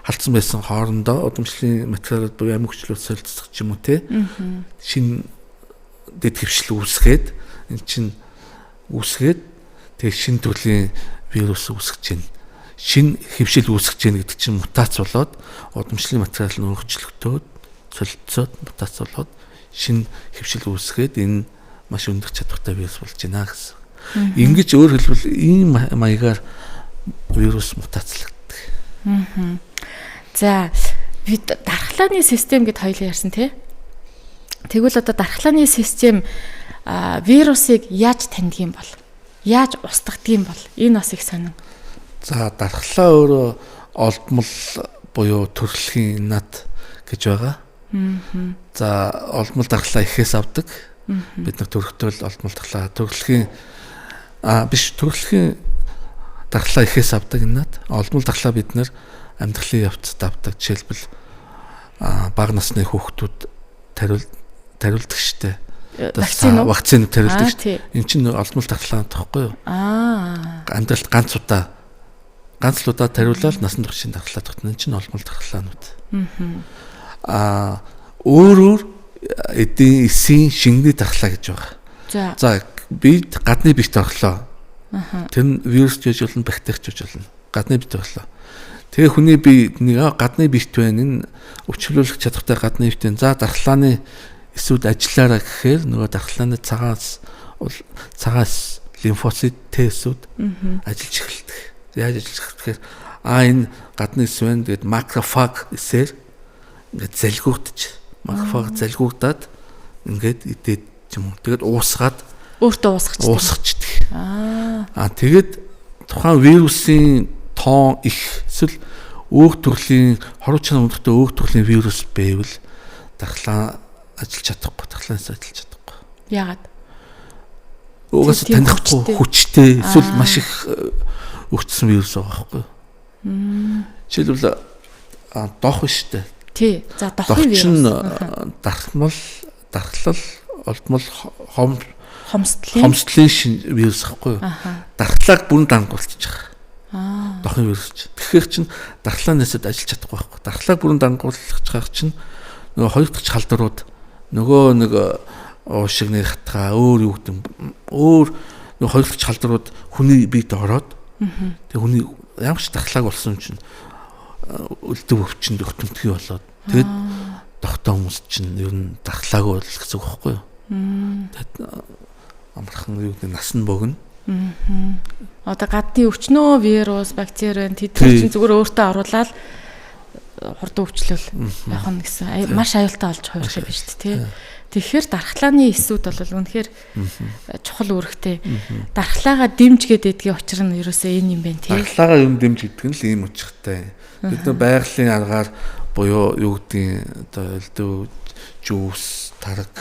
халтсан байсан хоорондоо удамшлын материал буюу амин хүчлүүд солилцох ч юм уу те шинэ дэд хвшил үүсгээд эн чин үүсгээд тэг шинэ төрлийн вирус үүсгэж байна. Шинэ хвшил үүсгэж байна гэдэг чинь мутац болоод удамшлын материал нь өөрчлөгдөөд солилцоод мутац болоод шинэ хвшил үүсгээд энэ маш өндөр чадвартай вирус болж байна гэсэн. Ингэж өөр хэлбэл ийм маягаар вирус мутацлагддаг. За бид дархлааны систем гэд хоёул ярьсан тий. Тэгвэл одоо дархлааны систем вирусыг яаж таньдаг юм бол? Яаж устгадаг юм бол? Энэ бас их сонин. За дархлаа өөрөө олдмол буюу төрөлхийн над гэж байгаа. За олдмол дархлаа ихээс авдаг. Бид нар төрөлтөл олдмол дархлаа төрөлхийн биш төрөлхийн дархлаа ихээс авдаг энэ над. Олдмол дархлаа бид нар амьдралын явцад авдаг. Жишээлбэл бага насны хүүхдүүд тариулдаг штэ. Вакциныг тариулдаг штэ. Энд чинь олдмол дархлаа тахгүй юу? Амьдралд ганц удаа тариулаад насан туршийн дархлаа тогтно. Энд чинь олдмол дархлаанууд. Өөрөөр эдийн эсийн шингэний дархлаа гэж байгаа. За бид гадны бит орлоо. Тэр нь вирус гэж болно, бактери гэж болно. Гадны бит орлоо. Тэгээ хүний бие нэг гадны бит байна. Энэ өвчлүүлэх чадвартай гадны бит байна. За дархлааны эсвэл ажиллаараа гэхээр нөгөө дархлааны цагаас лимфоцит Т-сүүд ажиллаж эхэлдэг. Яаж ажиллаж эхэлдэг гэхээр энэ гадны эс байна. Тэгээд макрофаг эсээр ингээд залгиурдаж макрофаг залгиурдаад ингээд идээд юм уу. Тэгээд уусгаад өөртөө уусгачдаг. Тэгээд тухайн вирусын тоон их эсвэл өөр төрлийн хоруу чанар өндөртэй өөр төрлийн вирус байвал дархлаа ажиллаж чадахгүй, дархлаанаас ажиллаж чадахгүй. Яагаад? Угаасаа танихгүй хүчтэй эсвэл маш их өртсөн вирус байгаа байхгүй. Жишээлбэл дох штэ. Тий. За дохын вирус. Дархлал, олдмол хомсдлын вирус байхгүй юу? Дархлааг бүрэн дангуулчих. Дохын вирус ч. Тэгэхээр чин дархлаанаас ажиллаж чадахгүй байхгүй. Дархлааг бүрэн дангуулчих чинь нөгөө хоёр дахь халдварууд нөгөө нэг уушигны хатгаа өөр юу гэдэг өөр нөгөө хоёр дахь халдварууд хүний биед ороод тэг хүний ямар ч дархлааг болсон чинь өлдөв өвчнөд өвтөмтгий болоод тэгэд дохтой хүмүүс чинь ер нь дархлаагүй бол гэсэн үг байхгүй юу? Тэгэд амархан юу гэдэг нас нь богино. Одоо гадны өвчнөө вирус, бактери байна. Тэдгээр чинь зүгээр өөртөө оруулаад хурдан өвчлөл явах нь гэсэн маш аюултай болж хувирч байна шүү дээ, тий. Тэгэхээр дархлааны эсүүд бол үнэхээр чухал үүрэгтэй. Дархлаагаа дэмжгээд идэх учир нь ерөөсөө энэ юм байна, тий. Дархлаагаа юм дэмж идэх нь л ийм учиртай. Бид нар байгалийн аргаар буюу юу гэдгийг одоо элдв жуус, тараг,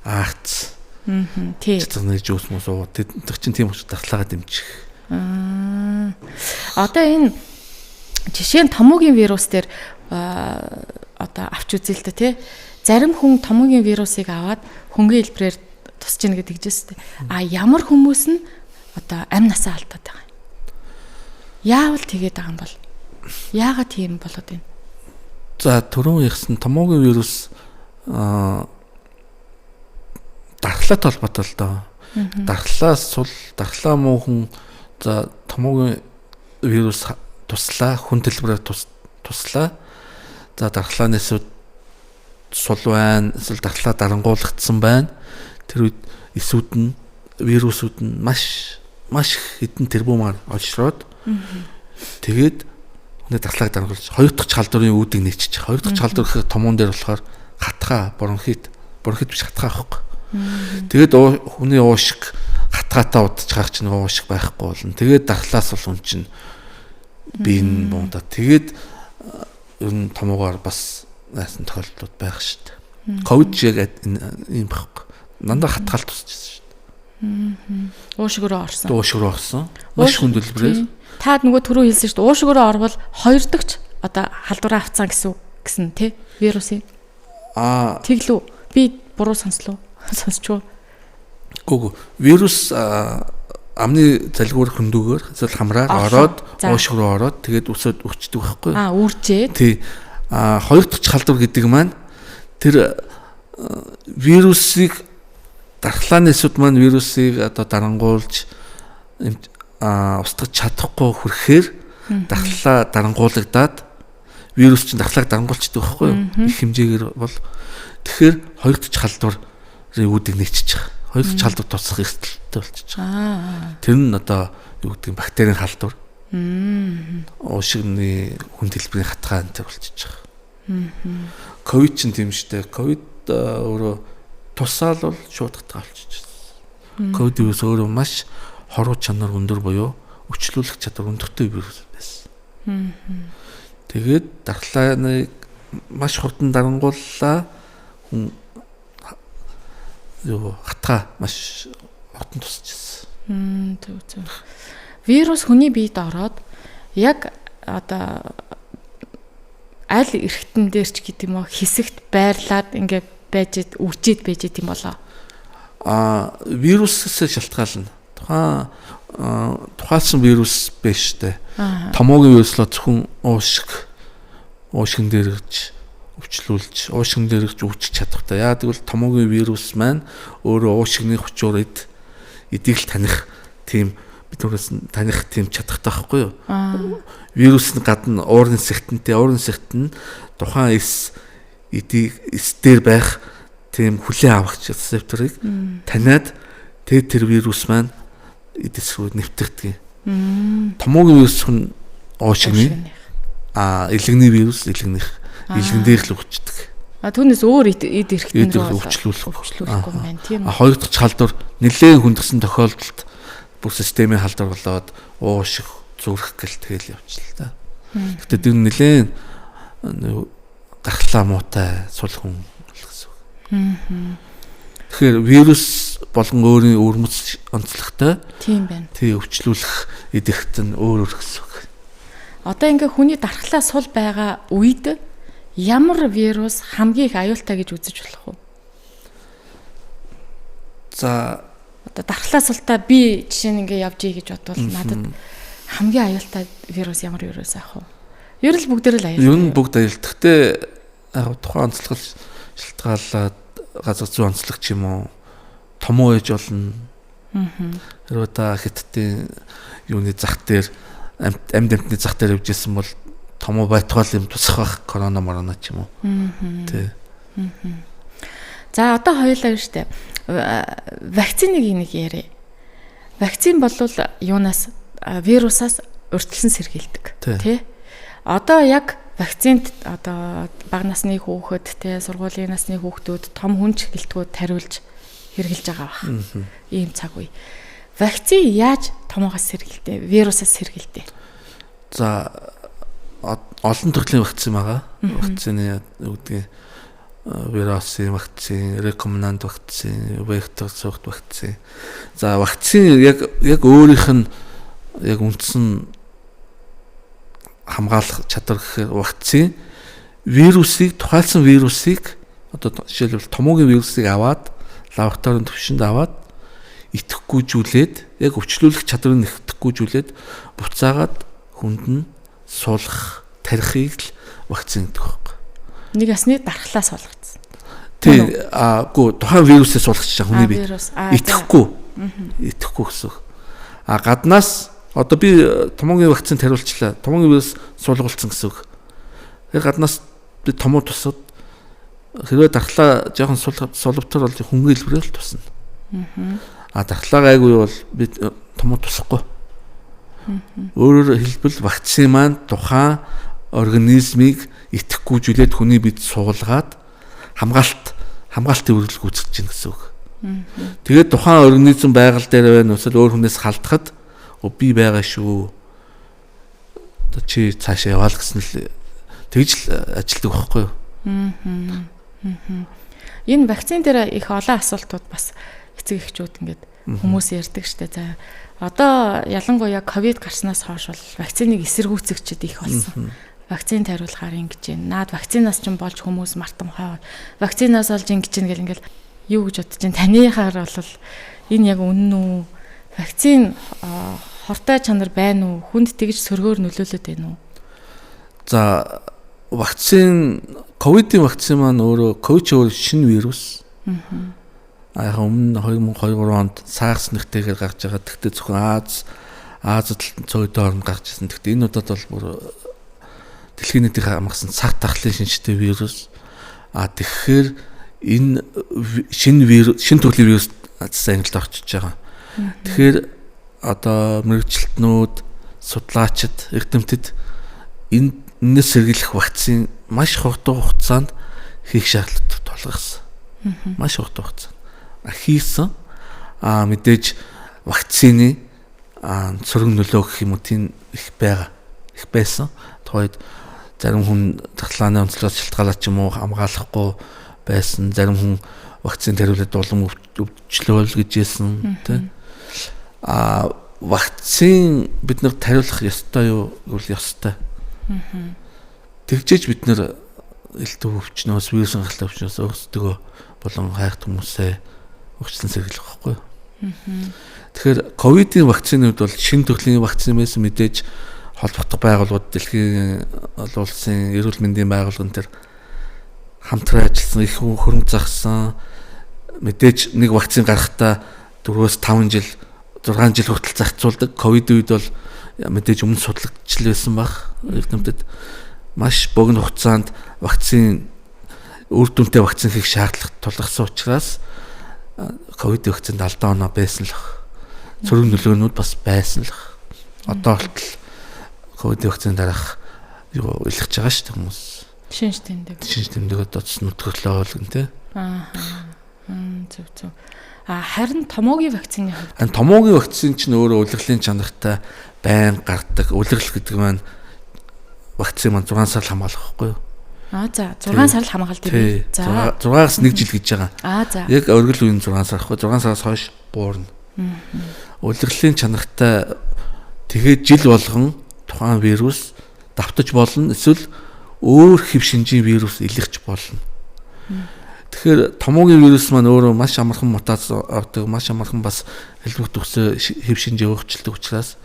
аац тий. Цэцгний жуус мус уу тэр чинь тийм учраас дархлаагаа дэмжих. Одоо энэ жишээ нь томоогийн вирус дээр одоо авч үзээ л дээ тий. Зарим хүн томоогийн вирусыг аваад хөнгөн хэлбэрээр тусч ийн гэдэг жишээ. Ямар хүмүүс нь одоо амь насаа алдаад байгаа юм. Яавал тэгээд байгаа юм бол? Яагаад тийм болоод байна? За түрүүн ярьсан томоогийн вирус дархлаатай холбоотой л доо. Дархлаа муухан за томоогийн вирус туслаа хүн төлбөрөөр туслаа. За дархлааны эсүүд сул байна, эсвэл дархлаа дарангуулгдсан байна. Тэр үед эсүүд нь вирусүүд нь маш хэдэн тэрбумаар олшроод тэгээд хүний дархлааг дарангуулж хоёр дахь чалдуурын үүдийг нээчих. Хоёр дахь чалдуур гэхэд томон дээр болохоор хатгаа, бронхит биш хатгаа авахгүй. Тэгээд хүний уушиг хатгаатай удаж байгаа чинь уушиг байхгүй болно. Тэгээд дархлаас бол үн чинь биеийн буундаа. Тэгээд ер нь томоогаар бас найсан тохиолдлууд байх шүү дээ. Ковид яг ийм байхгүй. Дандаа хатгаалт тусчихсан шүү дээ. Уушигроо орсон. Маш хүнд төлбөрээр. Та нөгөө түрүү хэлсэн шүү дээ. Уушигроо орвол хоёр дахь одоо халдвараа авцсан гэсэн тий вирусын. Тэглүү. Би буруу сонслоо. Сонсчоо. Гүг вирус амны залгуур хөндөгөөр эсвэл хамраар ороод уушиг руу ороод тэгээд өсөд өвчдөг байхгүй юу? Үржээ. Тий. Хоёр дахь халдвар гэдэг маань тэр вирусыг дархлааны эсүүд маань вирусыг одоо дарангуулж устгаж чадахгүй хүрэхээр дархлаа дарангуулагдаад вирус чинь дархлааг дарангуулчдаг байхгүй юу? Их хэмжээгээр бол тэгэхээр хоёр дахь халдварын үүдийг нээчих. Хоёр дахь халдвар туцах эрсдэлтэй болчих. Тэр нь одоо юу гэдэг бактерийн халдвар. Уушигны хүнд хэлбэрийн хатгаа энэ болчих. Ковид ч тийм шүү дээ. Ковид өөрөө тусаал бол шууд хатгаа болчихсон. Ковид вирус өөрөө маш хоруу чанар өндөр буюу өвчлүүлэх чадвар өндөртэй вирус байсан. Тэгээд дархлааны маш хурдан дарангууллаа. Хатгаа маш хурдан тусчихсан. Зөв. Вирус хүний биед ороод яг одоо аль эрхтэн дээр ч гэдэг юм уу хэсэгт байрлаад ингээд байж юм болоо. Вирусээс шалтгаална. Тухайлсан вирус биш дээ. Томоогийн вируслоо зөвхөн уушгин дээр гэж өвчлүүлж, уушгин дээр гэж өвчих чадвартай. Яагаад гэвэл томоогийн вирус маань өөрөө уушгины хүчээр эдийг л таних тийм биднээс таних тийм чадвартай байхгүй юу? Вирус нь гадна уурын сэгтэнтэй, уурын сэгт нь тухайн эдийг дээр байх тийм хүлээн авахч рецепторыг таниад тэгээд тэр вирус маань эдэс рүү нэвтэрдэг. Томоогийн вирус нь уушгины илэгний вирус илэгнийх илгэн дээр л өвчдөг. Түүнээс өөр эд эрхтэн рүү өвчлүүлэхгүй байна тийм үү. Хоёр дахь халдвар нэлээд хүндсэн тохиолдолд бүр системийн халдвар болоод уушиг зүрх гэл тэгэл явчихлаа. Гэтэ тэр нэлээд дархлаа муутай сул хүн гэсэн үг. Тэгэхээр вирус болон өөрийн өвөрмөц онцлогтой. Тийм байна. Тий өвчлүүлэх эд эрхтэн өөр гэсэн үг. Одоо ингээ хүний дархлаа сул байгаа үед ямар вирус хамгийн их аюултай гэж үзэж болох вэ? За одоо дархлаа султаа би жишээ нь ингээ явж ий гэж бодвол надад хамгийн аюултай вирус ямар вирус ах вэ? Ер нь бүгд л аюултай. Ер нь бүгд аюултай. Гэхдээ тухайн онцлог шалтгаалаад газар зүйн онцлог ч юм уу томоо ээж болно. Хэрвээ та хиттийн юуны зах дээр амьдны зах дээр явжсэн бол томоо байтугай юм тусах байх корона ч юм уу. Тий. За одоо хоёулаа штэ. Вакциныг нэг яриа. Вакцин бол юунаас вирусаас урьдчилан сэргийлдэг. Тий. Одоо яг вакцинд одоо бага насны хүүхэд тий сургуулийн насны хүүхдүүд том хүнч гэлтгүүд тариулж хэрглэж байгаа бах. Ийм цаг үе. Вакцин яаж томоогоос сэргийлдэг? Вирусаас сэргийлдэг? За олон төрлийн вакцин байгаа. Вакцины үүдгийн вирусын вакцин, рекомбинант вакцин, вектор сорт вакцин. За вакцин яг өөрийнх нь яг үндсэн хамгаалах чадвар гэхээр вакцин вирусыг тухайлсан вирусыг одоо жишээлбэл томоогийн вирусыг аваад лабораторийн түвшинд аваад итгэхгүйжүүлээд яг өвчлүүлэх чадварыг итгэхгүйжүүлээд буцаагаад хүнд нь суулгах тарихыг л вакцин гэдэг байхгүй. Нэг ясны дархлаа суулгацсан. Тий, тухайн вирусээ суулгачаа хүний бие. Итгэхгүй гэсэн. Гаднаас одоо би томоогийн вакцин тариулчлаа. Томоогийн вирус суулгуулсан гэсэн үг. Яг гаднаас би томоо тусаад хэрвээ дархлаа жоохон сулвтар бол хөнгөн хэлбэрээр л тусна. Дархлаа гайгүй бол би томоо тусахгүй. Өөрөөр хэлбэл вакцины маань тухайн организмыг итгэхгүйжүүлээд хүний бид суулгаад хамгаалтын үргэлж үүсгэж байна гэсэн үг. Тэгээд тухайн организм байгаль дээр байна эсвэл өөр хүнээс халдахад би байгаа шүү. Чи цаашаа яваал гэсэн л тэгж л ажилтдаг байхгүй юу? Энэ вакцины дээр их олон асуултууд бас эцэг эхчүүд ингээд хүмүүс ярьдаг штэ. За одоо ялангуяа ковид гарснаас хойш бол вакциныг эсэргүүцэгчд их болсон. Вакцины тариулахаар ингэж байна. Наад вакцинаас ч болж хүмүүс мартам хаа. Вакцинаас олж ингэж гэл ингээл юу гэж бодож байна. Таныхаар бол энэ яг үнэн үү? Вакцины хортой чанар байна уу? Хүнд тэгж сөргөөр нөлөөлөд байна уу? За ковидын вакцины маань ковид шинэ вирус. Яг өмнө 2023 онд SARS нэгтэйгээр гарч байгаа. Тэгтээ зөвхөн Азид цөөхөн орнд гарч ирсэн. Тэгтээ энэ удаад бол бүр дэлхийн нийтийг хамгаалсан цаг тахлын шинжтэй вирус. Тэгэхээр энэ шинэ төрлийн вирус Англид орчиж байгаа. Тэгэхээр одоо мэрэгчлэтнүүд, судлаачид, эрдэмтэд энэс сэргийлэх вакцины маш хурдан хугацаанд хийх шаардлагатай тулгарсан. Маш хурдан хугацаанд хийсэн. Мэдээж вакцины цөрөг нөлөө гэх юм уу тийм их байсан. Тухайд зарим хүн дархлааны онцлогоос шалтгаалаад ч юм уу хамгаалахгүй байсан. Зарим хүн вакцины тариулаад улам өвчлөөл гэж хэлсэн тийм. Вакцины бид нар тариулах ёстой юу? Үгүй ёстой. Тэгжээж бид нар элдв өвчнөөс, вирусын гаралтай өвчнөөс өөрсдөө болон хайрт хүмүүсээ өгчлөн сэргийлэх байхгүй юу? Тэгэхээр ковидын вакцины хувьд бол шинэ төрлийн вакцины байсан. Мэдээж холбогдох байгууллагууд, дэлхийн олон улсын эрүүл мэндийн байгууллагын төр хамтран ажилласан, их хөрөнгө зарсан. Мэдээж нэг вакцины гарахдаа 4-5 жил 6 жил хүртэл зарцуулдаг. Ковидын үед бол мэдээж өмнө судлагдчихл байсан баг. Эрдэмтэд маш богино хугацаанд вакцины үр дүнтэй вакцины хийх шаардлага тулгарсан учраас ковидын вакцинд алдаа оноо байсан л ах. Цөрөг нөлөөнүүд бас байсан л ах. Одоо болтол ковидын вакцины дараах юу илэрч байгаа шүү дээ хүмүүс. Шинж тэмдэг одоо нүтгэрлөө болгон тий. Зөв. Харин томоогийн вакцины хувьд томоогийн вакцины чинь өөрөө улирлын чанартай байн гардаг. Улирал гэдэг маань вакцины маань 6 сар хамгаалах байхгүй юу? За 6 сар л хамгаалт юм. За 6-аас 1 жил гэж байгаа. Яг оргил үеийн 6 сар ахгүй 6 сараас хойш буурна. Улирлын чанартай тэгээд жил болгон тухайн вирус давтаж болно. Эсвэл өөр хэв шинжийн вирус илэрч болно. Тэгэхээр томоогийн вирус маань өөрөө маш амархан мутац ордог, маш амархан бас хэлбэрт төгсөө хэв шинжээ өөрчилдөг учраас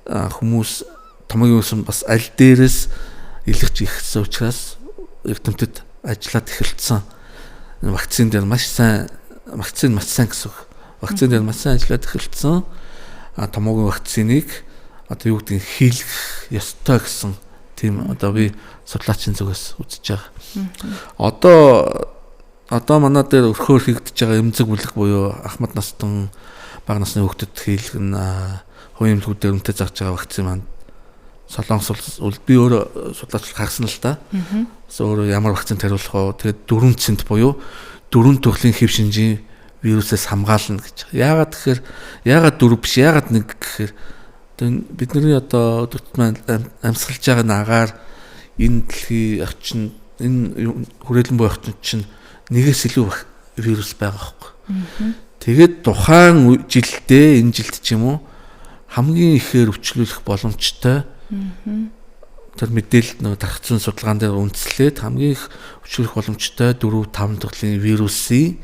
хүмүүс томоогийн вирус бас аль дээрээс илэрч ихсэн учраас эрдэмтэд ажиллаад эхэлсэн. Вакцины дээр маш сайн гэсэн үг. Вакцины дээр маш сайн ажиллаад эхэлсэн. Томоогийн вакциныг одоо юу гэдгийг хийлгэх ёстой гэсэн тийм одоо би судлаачийн зүгээс үзэж байгаа. Одоо манай дээр өрхөөр хийгдэж байгаа эмзэг бүлэг буюу ахмад настан бага насны хүүхдэд хийлгэн хувийн эмнэлгүүдээр үнэтэй зарж байгаа вакцины маань Солонгос улс би өөрөө судлаач харсан л да. Өөрөө ямар вакцины тариулах вэ? Тэгээд 4 цент буюу 4 төрлийн хэв шинжийн вирусээс хамгаална гэж. Яагаад тэгэхээр яагаад 4 биш яагаад 1 гэхээр бидний одоо өдөрт маань амьсгалж байгаа нагаар энэ дэлхийн орчин энэ хүрээлэн буй орчин чинь нэгээс илүү вирус байгаа байхгүй. Тэгээд тухайн жилдээ энэ жилд ч юм уу хамгийн ихээр өвчлүүлэх боломжтой тэр мэдээлэл нэг тархацсан судалгаан дээр үндэслээд хамгийн их өвчлүүлэх боломжтой 4-5 төрлийн вирусын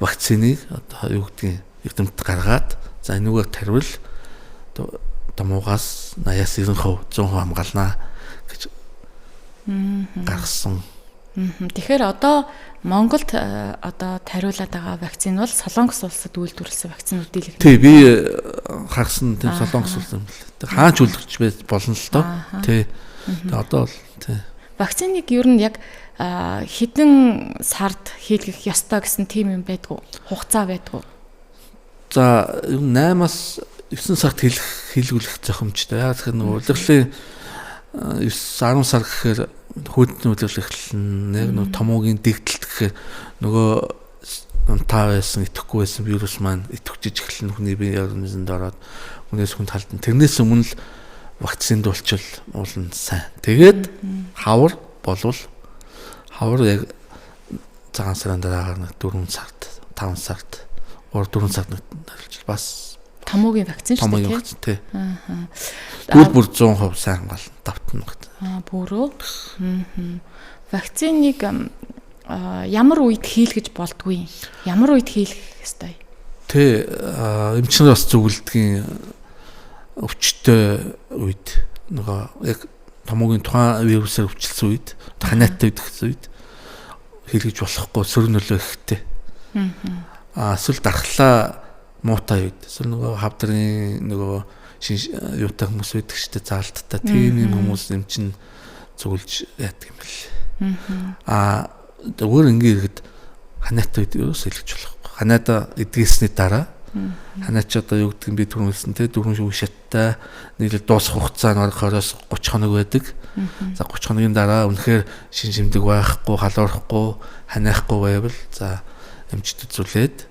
вакциныг одоо юу гэдгийг эрдэмтэд гаргаад за энүүгээр тариул томоогоос 80-90% 100% хамгаалнаа гэж гаргасан. Тэгэхээр одоо Монголд одоо тариулаад байгаа вакцины бол Солонгос улсад үйлдвэрлэсэн вакцинуудыг л. Тий, би харсан тийм Солонгос улс юм л. Хаач үйлдвэрч байж болно л доо. Тий. Одоо бол тий. Вакциныг ер нь яг хэдэн сард хийлгэх ёстой гэсэн тийм юм байдгүй. Хугацаа байдгүй. За 8-аас 9 сард хийлгүүлэх зохимжтой. Яг тэгэхээр нөгөө удирдлын 10 сар гэхээр хүйдний удирдлага эхэлнэ. Яг нөгөө томоогийн дэгдэлт гэхээр нөгөө унтаа байсан, итгэхгүй байсан вирус маань итгэж эхэлнэ. Хүний биеийн организмд ороод хүнээс хүнд халдна. Тэрнээс өмнө л вакцинд болчвол уулна сайн. Тэгээд хавар болвол хавар яг цагаан сарын дараагаар 4 сард, 5 сард, 3-4 сард бас томоогийн вакцин шүү дээ. Томоогийн вакцин тий. Бүр 100% сайн хамгаална. Давтна вакцин. Бүрөө. Вакциныг ямар үед хийлгэж болдгүй? Ямар үед хийлгэх ёстой? Тэ эмчнэр бас зөвлөдгийн өвчтөй үед нөгөө яг томоогийн тухайн вирусаар өвчлсөн үед ханаатай гэсэн үед хийлгэж болохгүй сөрөг нөлөө ихтэй. Эсвэл дархлаа муутай үед эсвэл нөгөө хавдрын нөгөө юутай хүмүүс байдаг шүү дээ заалттай тийм юм хүмүүс эмчин зөвлөж яадаг юм бэл. Өөр ингээ ирэхэд ханаатай үед юу хийлгэж болохгүй. Ханаада эдгээсний дараа ханаач одоо юу гэдэг нь би түрүүлсэн те 4 шүг шаттай нийлээд дуусах хугацаа нь 20-оос 30 хоног байдаг. За 30 хоногийн дараа үнэхээр шин шимдэг байхгүй, халуурахгүй, ханаахгүй байвал за эмчд үзүүлээд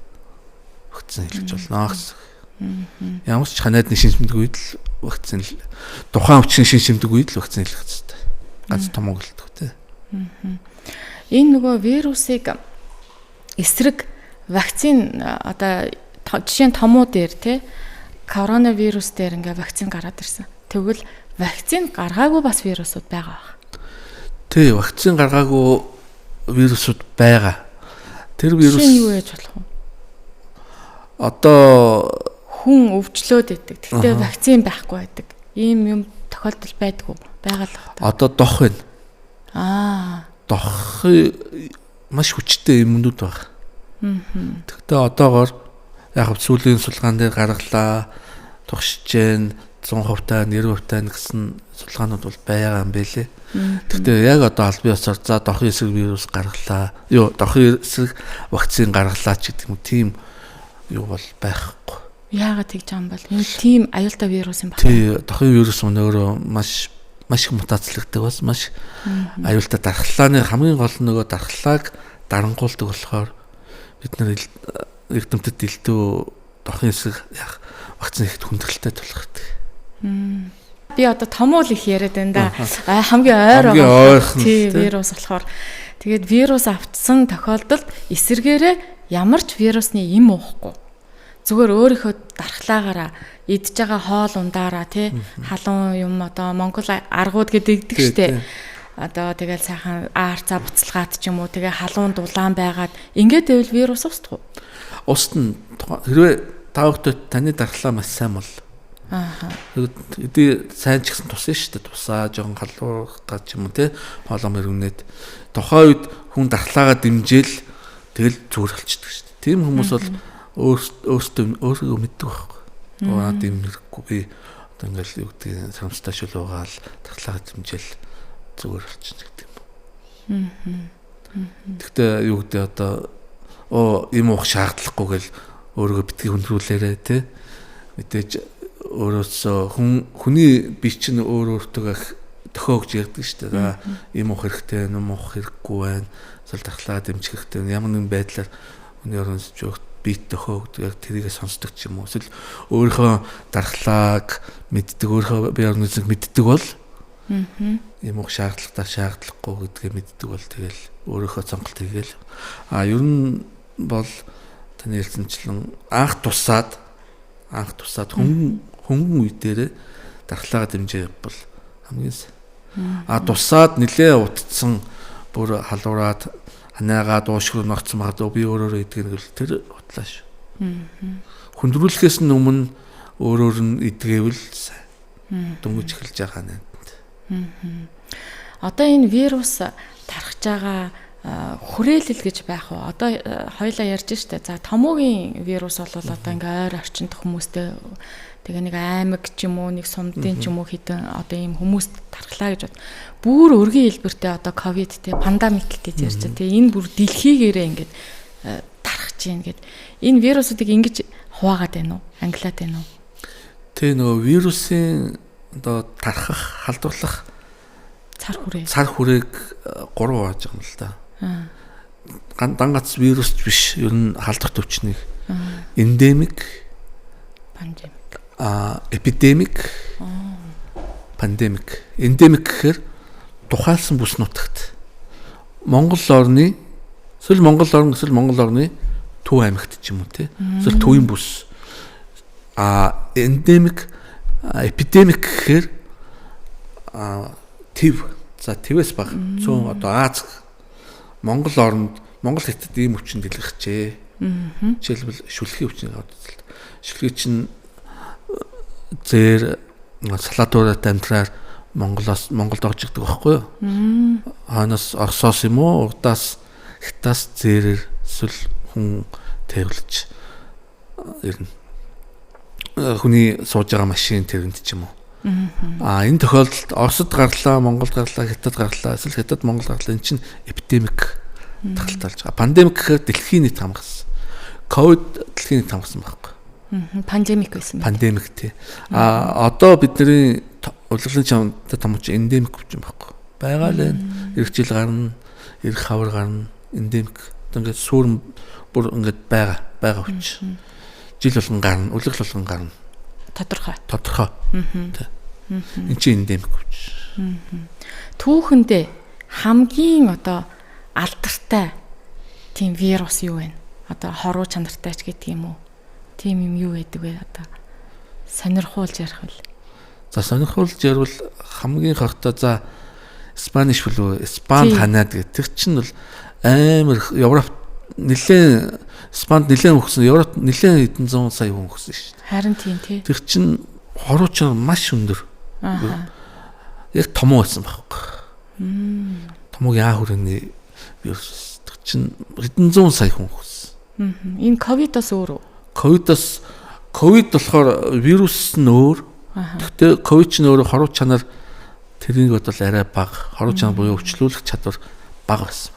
вакцин хийлгэж болно гэсэн. Ямар ч ханаадны шин шимдэг үед л вакцин тухайн өвчин шин шимдэг үед л вакцин хийлгэх хэрэгтэй. Ганц томог л те. Энэ нөгөө вирусыг эсрэг вакцин одоо жишээ нь томуу дээр те коронавирус дээр ингээ вакцин гараад ирсэн. Тэгвэл вакцин гаргаагүй бас вирусууд байгаа баг. Тий, вакцин гаргаагүй вирусууд байгаа. Тэр вирус юу яаж болох вэ? Одоо хүн өвчлөөд идэг. Тэгтээ вакцин байхгүй байдаг. Ийм юм тохиолдол байдгүй. Байгаа л байна. Одоо дох байна. Дох маш хүчтэй юмнууд байна. Тэгтээ одоогоор яг сүүлийн судалгаан дээр гаргалаа тухшиж जैन 100% та 90% гэсэн судалгаанууд бол байгаа юм байлээ. Тэгтээ яг одоо аль бие осоор за дохын эсрэг вирус гаргалаа. Дохын эсрэг вакцин гаргалаа ч гэдэг юм тийм юу бол байхгүй. Яагаад тэгж байгаа юм бол энэ тийм аюултай вирус юм байна. Тий, дохын вирус өөрөө маш их мутацлагддаг бас маш аюултай дархлааны хамгийн гол нь нөгөө дархлааг дарангуулдаг болохоор бид нар эрдэмтэд илүү дохын эсрэг яг вакцин хийхэд хүндрэлтэй тулах гэдэг. Би одоо томуул их яриад байна да. Хамгийн ойр тий вирус болохоор тэгээд вирус автсан тохиолдолд эсэргээрээ ямар ч вирусны юм уухгүй. Зүгээр өөрийнхөө дархлаагаараа идж байгаа хоол ундаараа тий халуун юм одоо Монгол аргууд гэдэг штеп. Одоо тэгэл сайхан аарцаа буцалгаад ч юм уу тэгээ халуун дулаан байгаад ингээд байвал вирус устдах уу? Устна. Хэрвээ та бүхэнд таны дархлаа маш сайн бол эдээ сайн ч гэсэн тусан шүү дээ. Тусаа жоохон халуурах гэж юм уу те хоолоо мөргөнээд тухайн үед хүн дархлаагаа дэмжээл тэгэл зүгээр болчихдог шүү дээ. Тийм хүмүүс бол өөрсдөө мэддэг байхгүй. Оо тийм хэрэггүй би одоо ингээл юу гэдэг самстаа шулуугаал дархлаагаа дэмжээл зүгээр болчихно гэдэг юм. Тэгтээ юу гэдэг одоо юм уух шаардлагагүй гэл өөрийгөө битгий хөндрүүлээрэ те мэдээж өөрөөсөө хүний бие чинь өөртөө төхөөгж ярьдаг шүү дээ. Юм уух хэрэгтэй, юм уух хэрэггүй байна. Эсвэл дархлаа дэмжих хэрэгтэй. Ямар нэгэн байдлаар хүний орноос жоогт бие төхөөгд яг тэрийгээ сонсдог ч юм уу. Эсвэл өөрийнхөө дархлааг мэддэг, өөрийнхөө бие орносыг мэддэг бол юм уух шаардлагагүй гэдгээ мэддэг бол тэгэл өөрийнхөө сонголт хийгээл. Ер нь бол таны ярьсанчлан анх тусаад хөнгөн үе дээр дархлаагаа дэмжиж бол хамгийн сайн. Тусаад нилээ утцсан бүр халуураад ханаагаа дуушруу ногцсон магадгүй би өөрөөрөө идэх нэг л тэр утлаа шүү. Хүндрүүлэхээс нь өмнө өөрөөр нь идгээвэл сайн. Дөнгөж эхэлж байгаа ханаад. Одоо энэ вирус тархаж байгаа хүрээлэл гэж байх уу? Одоо хоёлаа ярьж штэ. За томоогийн вирус бол одоо ингээ ойр орчинд хүмүүстэй тэгээ нэг аймаг ч юм уу нэг сумдын ч юм уу хитэн одоо ийм хүмүүст тархлаа гэж бод. Бүр өргөн хэлбэртэй одоо ковид те пандемик гэж ярьж байгаа. Тэгээ энэ бүр дэлхийгээрээ ингээд тархаж гин гэд. Энэ вирусуудыг ингэж хуваагаад байна уу? Англиад байна уу? Тэгээ нөгөө вирусын одоо тархах, халдварлах цар хүрээг 3 хувааж байгаа юм л да. Ганц вирус биш, ер нь халдвар төвчнийг эндемик, эпидемик, пандемик. Эндемик гэхээр тухайлсан бүс нутагт Монгол орны Монгол орны Төв аймагт ч юм уу те. Эсвэл төвийн бүс. Эндемик, эпидемик гэхээр төв. За твээс баг. Цөөн одоо Аз Монгол оронд Монгол хятад ийм өвчин дэлгэрчээ. Жишээлбэл шүлхий өвчин авдаг. Шүлхий чинь зэр салаатураад амтраар Монголд орж ирдэг байхгүй юу? Ханаас Оросоос юм уу? Урдаас Хятаас зэрээр эсвэл хүн тэрвэлж ирнэ. Хүний сууж байгаа машин тэргэнд ч юм уу. Энэ тохиолдолд Оросд гарлаа, Монголд гарлаа, Хятад гарлаа, эсвэл Хятад Монгол гарлаа. Энэ чинь эпидемик тахалталж байгаа. Пандемик гэхээр дэлхийн нийт хамгаалсан. Ковид дэлхийн нийт хамгаалсан байхгүй. Пандемик байсан байна. Пандемик тий. Одоо бидний урлаглын чамд томч эндемик гэж юм байхгүй. Байгаа л ирэх жил гарна, ирэх хавар гарна, эндемик. Ингээд сүрэн бүр ингээд байгаа хүч. Жил болгон гарна, урлагл болгон гарна. Тодорхой. Энд чинь эндемик хүч. Түүхэндээ хамгийн одоо алдартай тийм вирус юу вэ? Одоо хоруу чанартай ч гэдэг юм уу? Тийм юм юу гэдэг вэ одоо? Сонирхуулж ярих вэ? За сонирхуулж ярил хамгийн хортой за Spanish flu, Испани ханаад гэдэг. Тэр чинь бол амар Европ нэлээд Испанд нэлээд өгсөн, Европ нэлээд хэдэн зуун сая хүн өгсөн шүү дээ. Харин тийм тий. Тэр чинь хоруу чанар маш өндөр. Яг томоо байсан байхгүй. Томоогийн хүрээний вирус. Тэр чинь хэдэн зуун сая хүн өгсөн. Энэ ковидоос өөр үү? Ковид болохоор вирус нь өөр. Гэхдээ ковид чинь өөрөө хоруу чанар тэрнийг бодвол арай бага. Хоруу чанар буюу өвчлүүлэх чадвар бага байсан.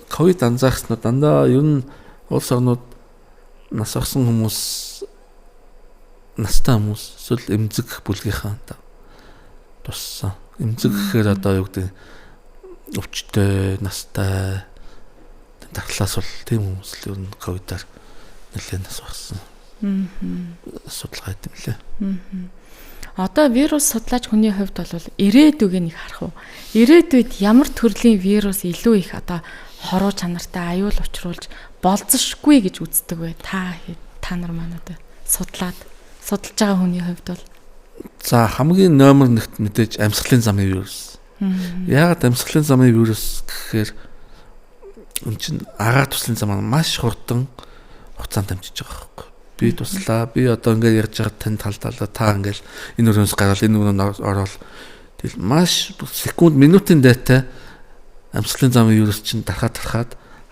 Ковид анзаарснууд дандаа ер нь улс орнууд нас орсон хүмүүс, настай хүмүүс эсвэл эмзэг бүлгийнхаа туссан. Эмзэг гэхээр одоо юу гэдэг өвчтөй, настай дархлаас бол тийм хүмүүс л ер нь ковидаар нэлээд нас орсон. Судалгаа хийм лээ. Одоо вирус судлаач хүний хувьд бол ирээдүгийг харах уу? Ирээдүйд ямар төрлийн вирус илүү их одоо хоруу чанартай аюул учруулж болзошгүй гэж үздэг вэ? Та нар манайд судалж байгаа хүний хувьд бол за хамгийн номер 1-т мэдээж амьсгалын замын вирус. Яагаад амьсгалын замын вирус гэхээр энэ чинь агаар туслын замаар маш хурдан хугацаанд амжиж байгаа байхгүй. Би туслаа. Би одоо ингээд ярьж байгаа тань талдаа та ингээд энэ өрөөс гараад энэ өрөөнд ороод тэгэл маш секунд минутын дайтай амьсгалын замын вирус чинь тархаад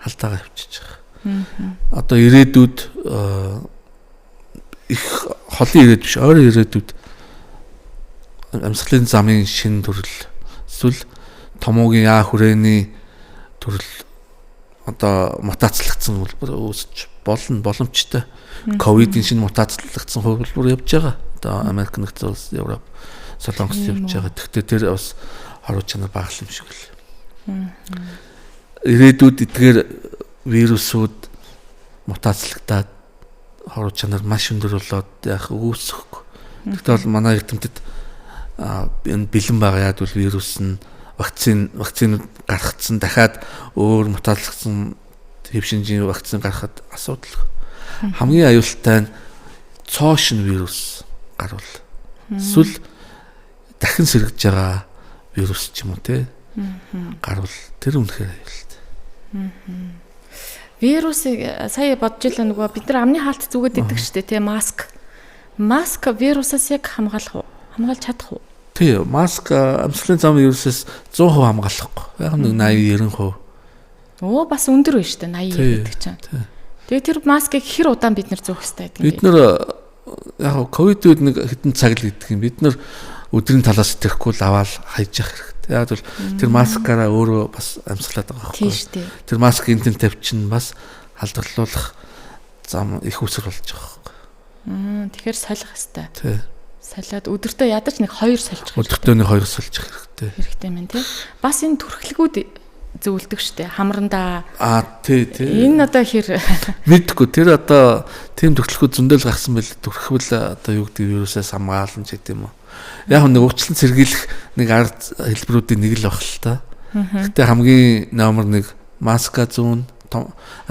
халдаагаа авчиж байгаа. Одоо ирээдүйд их холын ирээдүйд биш, ойрын ирээдүйд амьсгалын замын шинэ төрөл эсвэл томоогийн хүрээний төрөл одоо мутацлагдсан хөлбөр үүсч боломжтой. Ковидын шинэ мутацлагдсан хөлбөр явж байгаа. Одоо Америк нэгдсэн улс, Европ, Солонгос явж байгаа. Гэхдээ тэр бас хоруу чанар бага юм шиг л. Ирээдүйд эдгээр вирусууд мутацлагдаад хоруу чанар маш өндөр болоод яг үүсэхгүй. Тэгтээ бол манай эрдэмтэд энэ бэлэн байгаа яад бол вирус нь вакцин гаргацсан дахиад өөр мутацлагдсан хэв шинжийн вакцин гаргахад асуудал. Хамгийн аюултай нь цоошин вирус гарвал эсвэл дахин сэргэж байгаа вирус ч юм уу те гарвал тэр үнэхээр аюултай. Вирусыг сая бодж илаа нөгөө бид нар амны хаалт зүгээд идэг штэ те маск вирусаас яг хамгаалж чадах уу? Тий, маск амсгалын зам вирусээс 100% хамгаалахгүй. Яг нэг 80-90%. Оо бас өндөр байна шүү дээ 80 гэдэг чинь. Тэгээ тэр маскыг хэр удаан бид нар зөөх хэрэгтэй гэдэг юм бэ? Бид нар яг ковидд нэг хэдэн цаг л гэдэг юм. Бид нар өдрийн талаас итгэхгүй л аваад хайж явах хэрэгтэй. Яг бол тэр маскаараа өөрөө бас амьсгалаад байгаа байхгүй. Тийм шүү дээ. Тэр маск энтэн тавьчин бас халдварлуулах зам их үсэр болж байгаа байхгүй. Тэгэхээр солих хэрэгтэй. Тий. Солиод өдөртөө ядаж нэг 2 сольчих хэрэгтэй. Өдөртөө нэг 2 сольчих хэрэгтэй. Хэрэгтэй мэн тий. Бас энэ түрхлэгүүд зөвлөдөг штэ хамрандаа. Тий. Энэ одоо хэр мэдгүй тэр одоо тийм төрөлхүүд зөндөл гарсан байл төрхвөл одоо юу гэдэг вирусээс хамгаална ч гэдэг юм уу. Яг нэг уучлан сэргийлэх нэг ард хэлбэрүүдийн нэг л баг л та. Гэтэ хамгийн номер 1 маска зүүн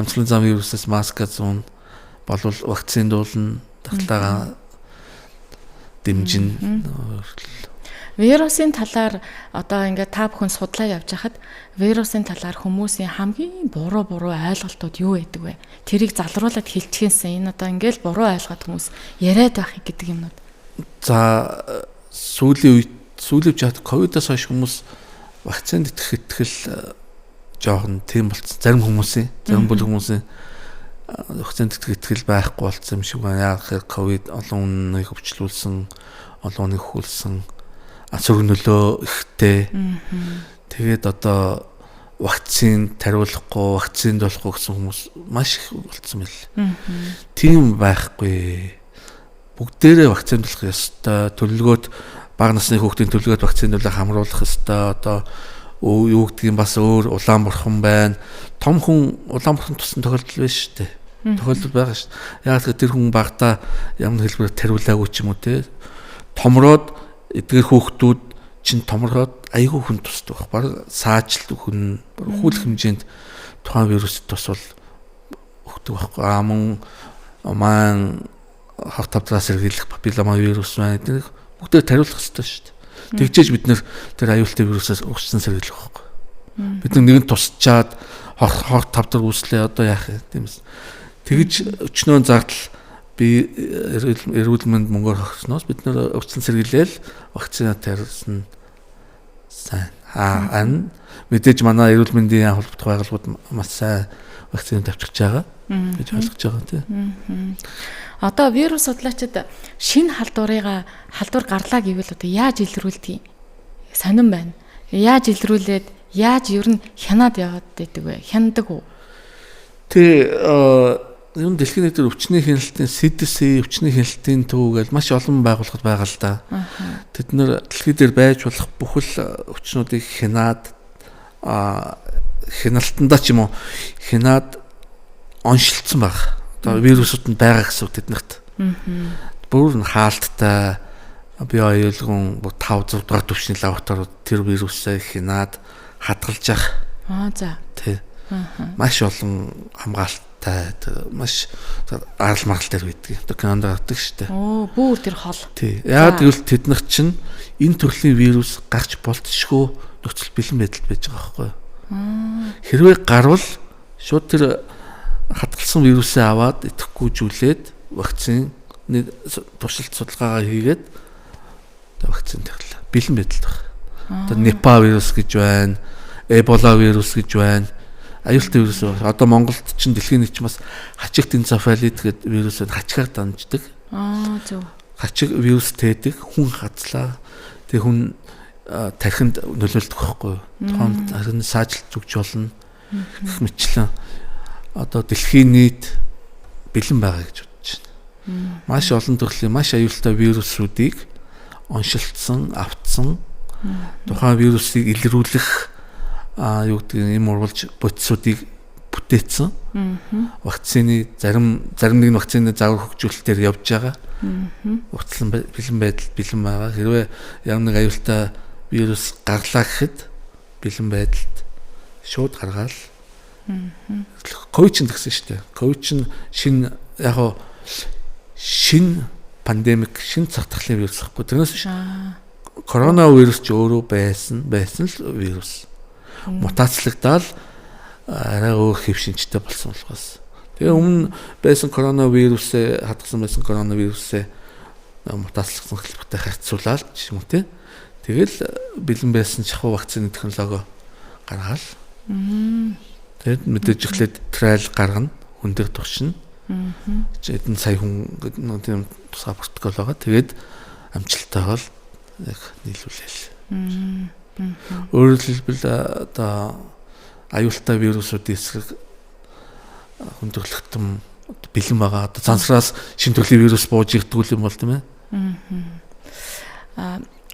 амсгалын зам вирусээс маска зүүн болвол вакцин дуулна татлагаа дэмжин. Вирусын талаар одоо ингээд та бүхэн судлаа явж хахад вирусын талаар хүмүүсийн хамгийн буруу ойлголтууд юу байдаг вэ? Тэрийг залруулад хэлчихсэн. Энэ одоо ингээд буруу ойлгоод хүмүүс яриад байх гэдэг юмнууд. За сүүлийн жаад ковидоос хойш хүмүүс вакцинд итгэл жоохон тийм болсон. Зарим бүлэг хүмүүсийн вакцинд итгэл байхгүй болсон юм шиг байна. Яг ковид олон хүнийг өвчлүүлсэн, олон хүнийг хөлсөн, асур нөлөө ихтэй. Тэгээд одоо вакцин тариулахгүй, вакцинд болохгүй гэсэн хүмүүс маш их болсон байл. Тийм байхгүй. Бүгдээрээ вакцинд болох ёстой. Төлөвлөгөөт бага насны хүүхдийн төлөвлөгөөт вакциндуулах хамруулах ёстой. Одоо юу гэдгийг бас өөр улаан бурхан байна. Том хүн улаан бурхан тусан тохиолдол байна шүү дээ. Тохиолдол байгаа шүү. Яг тэр хүн багтаа ямар хэлбэрээр тариулаагүй ч юм уу те. Томроод эдгээр хүүхдүүд чинь томроод айгүй хүн тусдаг баг. Бараг саажилт хүн хүүл хэмжээнд тухайн вируст тусвал өгдөг байхгүй. Мөн маань хавт тавтраас сэргийлэх папиллома вирус байна. Эдгээр бүгдээ тариулах хэрэгтэй шүү дээ. Тэгжээж бид нэр тэр аюултай вирусаас угссан сэргийлэх байхгүй. Бид нэгэн тусчаад хорт тавдар үүслээ одоо яах юм тийм. Тэгж өчнөө зардал би эрүүл мэнд мөнгөөр хогсноос бид нэр угссан сэргийлэл вакцина тарьсан сайн. Мэдээж манай эрүүл мэндийн холбогдох байгууллагууд маш сайн вакцины тавьчихж байгаа гэж ойлгож байгаа тийм. Одоо вирус судлаачид шинэ халдвар гарлаа гэвэл одоо яаж илрүүлдэг юм? Сонирн байна. Яаж илрүүлээд яаж ер нь хянаад яваад байдаг вэ? Хяндаг уу? Юм дэлхийн нийтээр өвчний хяналтын CDC өвчний хяналтын төв гэж маш олон байгууллагууд байгаа л да. Тэд нэр дэлхий дээр байж болох бүхэл өвчнүүдийг хянаад хяналтандаа ч юм уу хянаад оншилсан баг. Одоо вирусууд нь байгаа гэсэн үг тэднэрт. Бүр хаалттай бие аюулгун 5-6 дугаар түвшний лабораториуд тэр вирусыг хянаад хадгалж явах. За. Тий. Маш олон хамгаалалттай маш арал маргал дээр байдаг. Одоо кинонд гардаг шүү дээ. Бүр тэр хол. Тий. Яг тэгвэл тэднэр чинь энэ төрлийн вирус гарч болтшгүй нөхцөл бэлэн байдалд байж байгаа байхгүй юу? Хэрвээ гарвал шууд тэр хадгалсан вирусээ аваад идэхгүйжүүлээд вакцины туршилт судалгаагаа хийгээд вакцин тавьлаа. Бэлэн байдалд байна. Одоо Непа вирус гэж байна, Эбола вирус гэж байна. Аюултай вирус. Одоо Монголд чинь дэлхийн нийт бас хачигт энцефалит гэдэг вирус хачгаар дамждаг. Зөв. Хачиг вирус тээдэг, хүн хазлаа. Тэгээ хүн тархинд нөлөөлдөг байхгүй юу? Тухайн тархинд саажилт зүгж болно. Гэх мэтлэн одоо дэлхийн нийт бэлэн байгаа гэж бодож байна. Маш олон төрлийн маш аюултай вирусуудыг оншилтсан, автсан. Тухайн вирусыг илрүүлэх юу гэдэг юм урвалж бодисуудыг бүтээсэн. Вакцины зарим нэг нь вакцины загвар хөгжүүлэлтээр явж байгаа. Уцлан бэлэн байдал бэлэн байгаа. Хэрвээ ямар нэг аюултай вирус гарлаа гэхэд бэлэн байдалд шууд гаргаал. Ковид ч гэсэн шүү дээ. Ковид ч шинэ пандемик, шинэ цаг тахлын вирус гэхгүй. Тэрнээс биш. Коронавирус ч өөрөө байсан л вирус. Мутацлагдаад арай өөр хэв шинжтэй болсон болохоос. Тэгээ өмнө байсан коронавирусээ хадгалсан байсан коронавирусээ мутацлагдсан хэлбэртэй харьцуулаад ч юм уу тий. Тэгэл бэлэн байсан шахуу вакцины технологи гаргаал. Тэгээд мэдээж эхлээд trial гаргана, хүн дээр туршина. Хэдэн сая хүн гэдэг тийм тусгай протокол байгаа. Тэгээд амжилттайгаар яг нийлүүлээл. Өөрөөр хэлбэл одоо аюултай вирусуудын эсрэг хүндрэлтэн бэлэн байгаа. Одоо цансраас шинэ төрлийн вирус бууж ирдэг юм бол тийм ээ.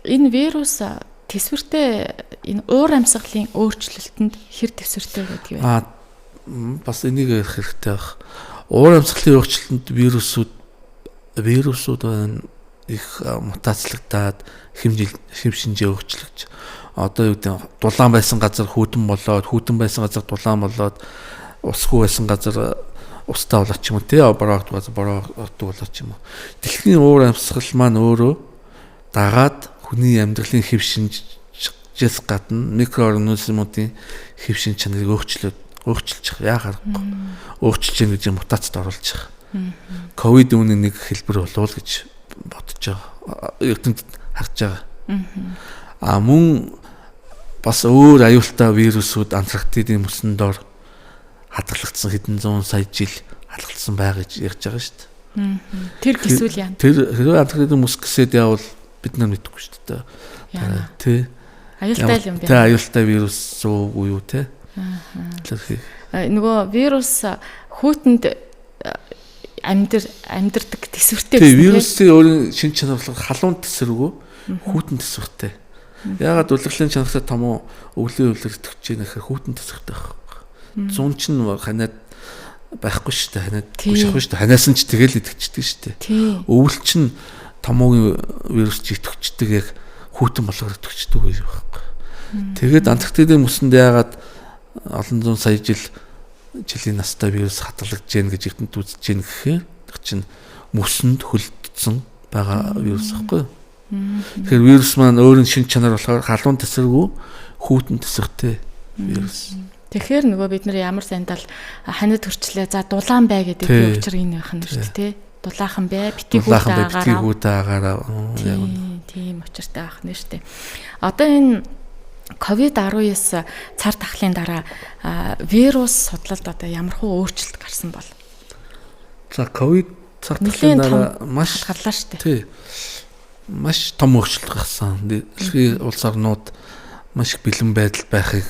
Энэ вирус тэсвэртэй энэ уур амьсгалын өөрчлөлтөнд хэр тэсвэртэй гэдэг вэ? Бас энийг ярих хэрэгтэй баг. Уур амьсгалын өөрчлөлтөнд вирусууд их мутацлагдаад хэм шинжээ өөрчлөгдөж одоо юу гэдэг дулаан байсан газар хүйтэн болоод хүйтэн байсан газар дулаан болоод усгүй байсан газар устай болоод ч юм уу тий бороодог газар бороодог болоод ч юм уу. Дэлхийн уур амьсгал маань өөрөө дагаад хүний амьдралын хэв шинжээс гадна микроорганизмуудын хэв шинж чанарыг өөрчилж байгаа. Яагаад өөрчилж яах гэж мутацид оруулж байгаа. Ковид үүний нэг хэлбэр болов гэж бодож байгаа. Ертөнцид харж байгаа. Мөн бас өөр аюултай вирусууд Антарктидын мөсөн доор хадгалагдсан хэдэн зуун сая жил хадгалсан байгаа гэж ярьж байгаа шүү дээ. Тэр эсвэл яа. Тэр Антарктидын мөс гэсэд явал бид нар мэдэхгүй шүү дээ. Тэ. Аюултай юм байна. Тэ аюултай вирус уу юу те. Нөгөө вирус хүйтэнд амьдэрдэг тэсвэртэй гэсэн. Тэ вирусын өөрийн шинж чанар болохоор халуун тэсвэргүй хүйтэн тэсвэртэй. Ягаад улирлын чанартай том өвлийн өвлөр итгэж байгаа нэхэр хүйтэн тэсвэртэй байхгүй. Зүүн чинь ханаад байхгүй шүү дээ. Ханаад шахах шүү дээ. Ханаас нь ч тэгэл итгэждэг шүү дээ. Өвөл чинь томоогийн вирус ч итгэждэг яг хүйтэн болгоор итгэждэг байх байхгүй. Тэгээд Антарктидын мөсөнд ягаад олон зуун сая жилийн настай вирус хадгалагдж гэн гэж эрдэнэт үзэж гэн гэхээр чинь мөсөнд хөлдсөн байгаа вирус байхгүй. Тэгэхээр вирус маань өөрийн шинж чанар болохоор халуун тэсвэргүй хүйтэн тэсвэртэй вирус. Тэгэхээр нөгөө бид нар ямар сандал ханид төрчлээ. За дулаан бай гэдэг би учир энэ байх нь шүү дээ. Дулаахан бай, битгийгүүд агаараа. Тийм учиртай байх нь шүү дээ. Одоо энэ COVID-19 цар тахлын дараа вирус судлалд одоо ямар хөө өөрчлөлт гарсан бол? За ковид цар тахлын дараа маш гарлаа шүү дээ. Тий. Маш том өөрчлөлт гарсан. Дэлхийн улс орнууд маш их бэлэн байдалд байхыг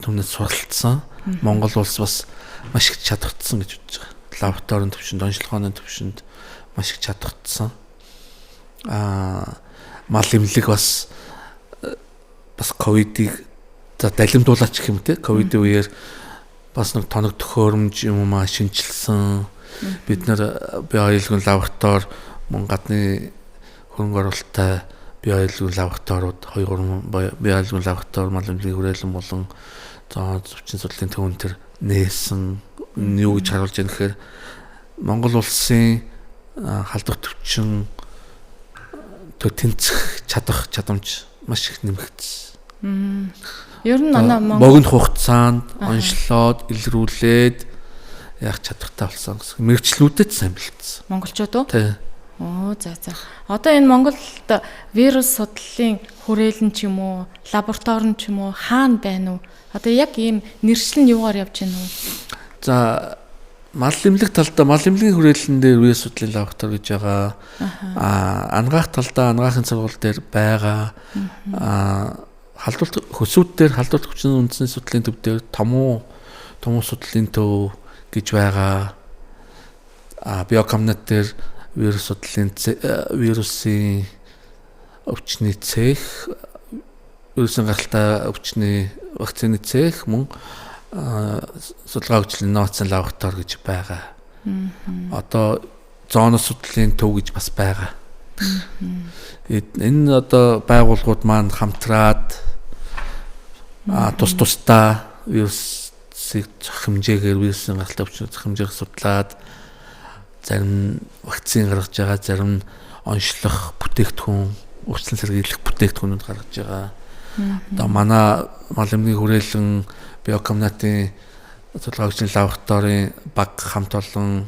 түнэс суралцсан. Монгол улс бас маш их чадвартсан гэж бодож байгаа. Лабораторийн төвшөнд, онцлогооны төвшөнд маш их чадвартсан. Мал эмнэлэг бас ковидыг за далимдуулаач гэх юм те. Ковидын үеэр бас нэг тоног төхөөрөмж юм аа шинжилсэн. Бид нар бие аюулгүй лаборатори мөн гадны хөрөнгө оруулалттай бие аюулгүй лабораториуд 2-3 бие аюулгүй лаборатори мал эмнэлгийн хүрээлэн болон зөвчин судлалын төвөн төр нээсэн юу гэж харуулж байгаа нэхээр Монгол улсын халдвар төвчин тэнцэх чадамж маш их нэмэгдсэн. Ер нь манай богино хугацаанд онцлоод илрүүлээд яг чадвартай болсон гэсэн. Мэргэжлүүдэд сайн бэлдсэн. Монголчууд уу? Тий. За. Одоо энэ Монголд вирус судлалын хүрээлэн ч юм уу, лаборатори ч юм уу хаана байна уу? Одоо яг ийм нэршлэн юугаар явж байна уу? За мал эмнэлэг талдаа мал эмнэлгийн хүрээлэн дээр вирус судлалын лаборатори гэж байгаа. Ангаах талдаа ангаахын сургууль дээр байгаа. Халдварт хөсүүд дээр халдварт хүчин үндэсний судлалын төв дээр том судлалын төв гэж байгаа. Биокомнат дээр вирус судлалын вирусын өвчний цех, вирусын гаралтай өвчний вакцины цех мөн судалгаа хөгжлийн инновацийн лаборатори гэж байгаа. Одоо зооноос судлалын төв гэж бас байгаа. Энэ одоо байгууллагууд маань хамтраад тусдаа вирусыг зах хэмжээгээр вирусын гаралтай өвчнийг зах хэмжээг судлаад зарим вакцин гаргаж байгаа, зарим онцлох бүтээгдэхүүн, өвчлөн сэргийлэх бүтээгдэхүүнүүд гаргаж байгаа. Одоо манай мал эмнэлгийн хүрээлэн биокомнатын судалгаа хөгжлийн лабораторийн баг хамт олон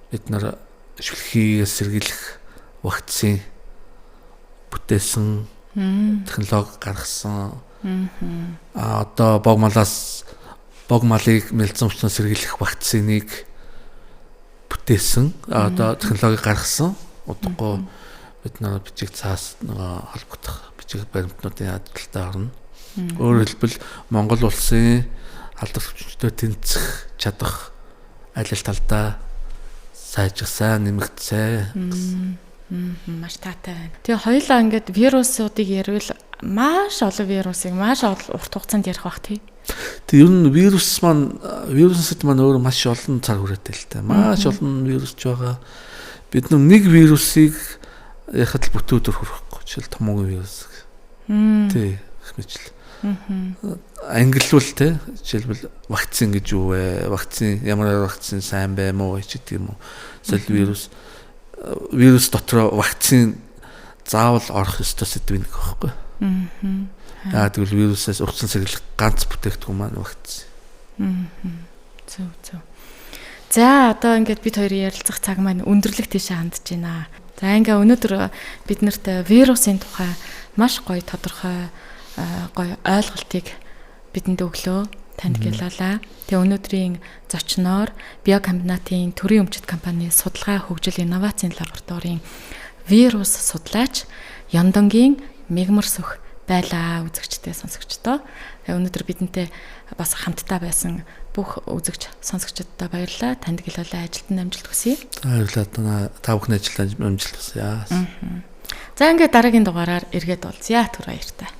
бид нар шүлхийгээс сэргийлэх вакцин бүтээсэн технологи гаргасан. Одоо бог малыг мэлзэмчлэн сэргийлэх вакциныг бүтээсэн. Одоо технологи гаргасан. Удахгүй бид нар бичиг цаас нөгөө холбогдох бичиг баримтнуудын ажилдаа орно. Өөрөөр хэлбэл Монгол улсын алдар төвчмөстэй тэнцэх чадах аль талдаа сайжирсан, нэмэгдсэн. Маш таатай байна. Тэгээ хоёулаа ингээд вирусуудыг ярил маш олон вирусыг маш урт хугацаанд ярих бах тий. Тэгээ ер нь вирусэд маань өөр маш олон цаг хүрээтэй л та. Маш олон вирус ч байгаа. Бид нэг вирусыг яхад л бүтэн өдөр хүрэхгүй. Жишээл томоогийн вирус. Тий, хэмжил. Англиул те жишээлбэл вакцин гэж юу вэ? Вакцин ямар вакцин сайн бэ мó ч гэдэг юм уу? Эсвэл вирус дотор вакцин заавал орох ёстой сэдв нэг байхгүй. Аа тэгвэл вирусээс урьдчилан сэргийлэх ганц бүтээгдэхүүн маань вакцин. Зөв. За одоо ингээд бид хоёрын ярилцах цаг маань өндөрлөх тийш хандж байна. За ингээ өнөөдөр бид нарт вирусын тухай маш гоё тодорхой гоё ойлголтыг бидэнд өглөө, танд гэлээлээ. Тэгээ өнөөдрийн зочноор биокомбинатын төрийн өмчит компани судалгаа хөгжил инновацийн лабораторийн вирус судлаач Яндонгийн Мегмар Сүх байлаа үзэгчтэй сонсогчдоо. Өнөөдөр бидэнтэй бас хамтдаа байсан бүх үзэгч сонсогчдод баярлалаа. Танд гэлээлээ, ажилд нь амжилт хүсье. Баярлалаа. Та бүхний ажилд амжилт хүсье. За ингээд дараагийн дугаараар эргээд уулзъя. Түр баяртай.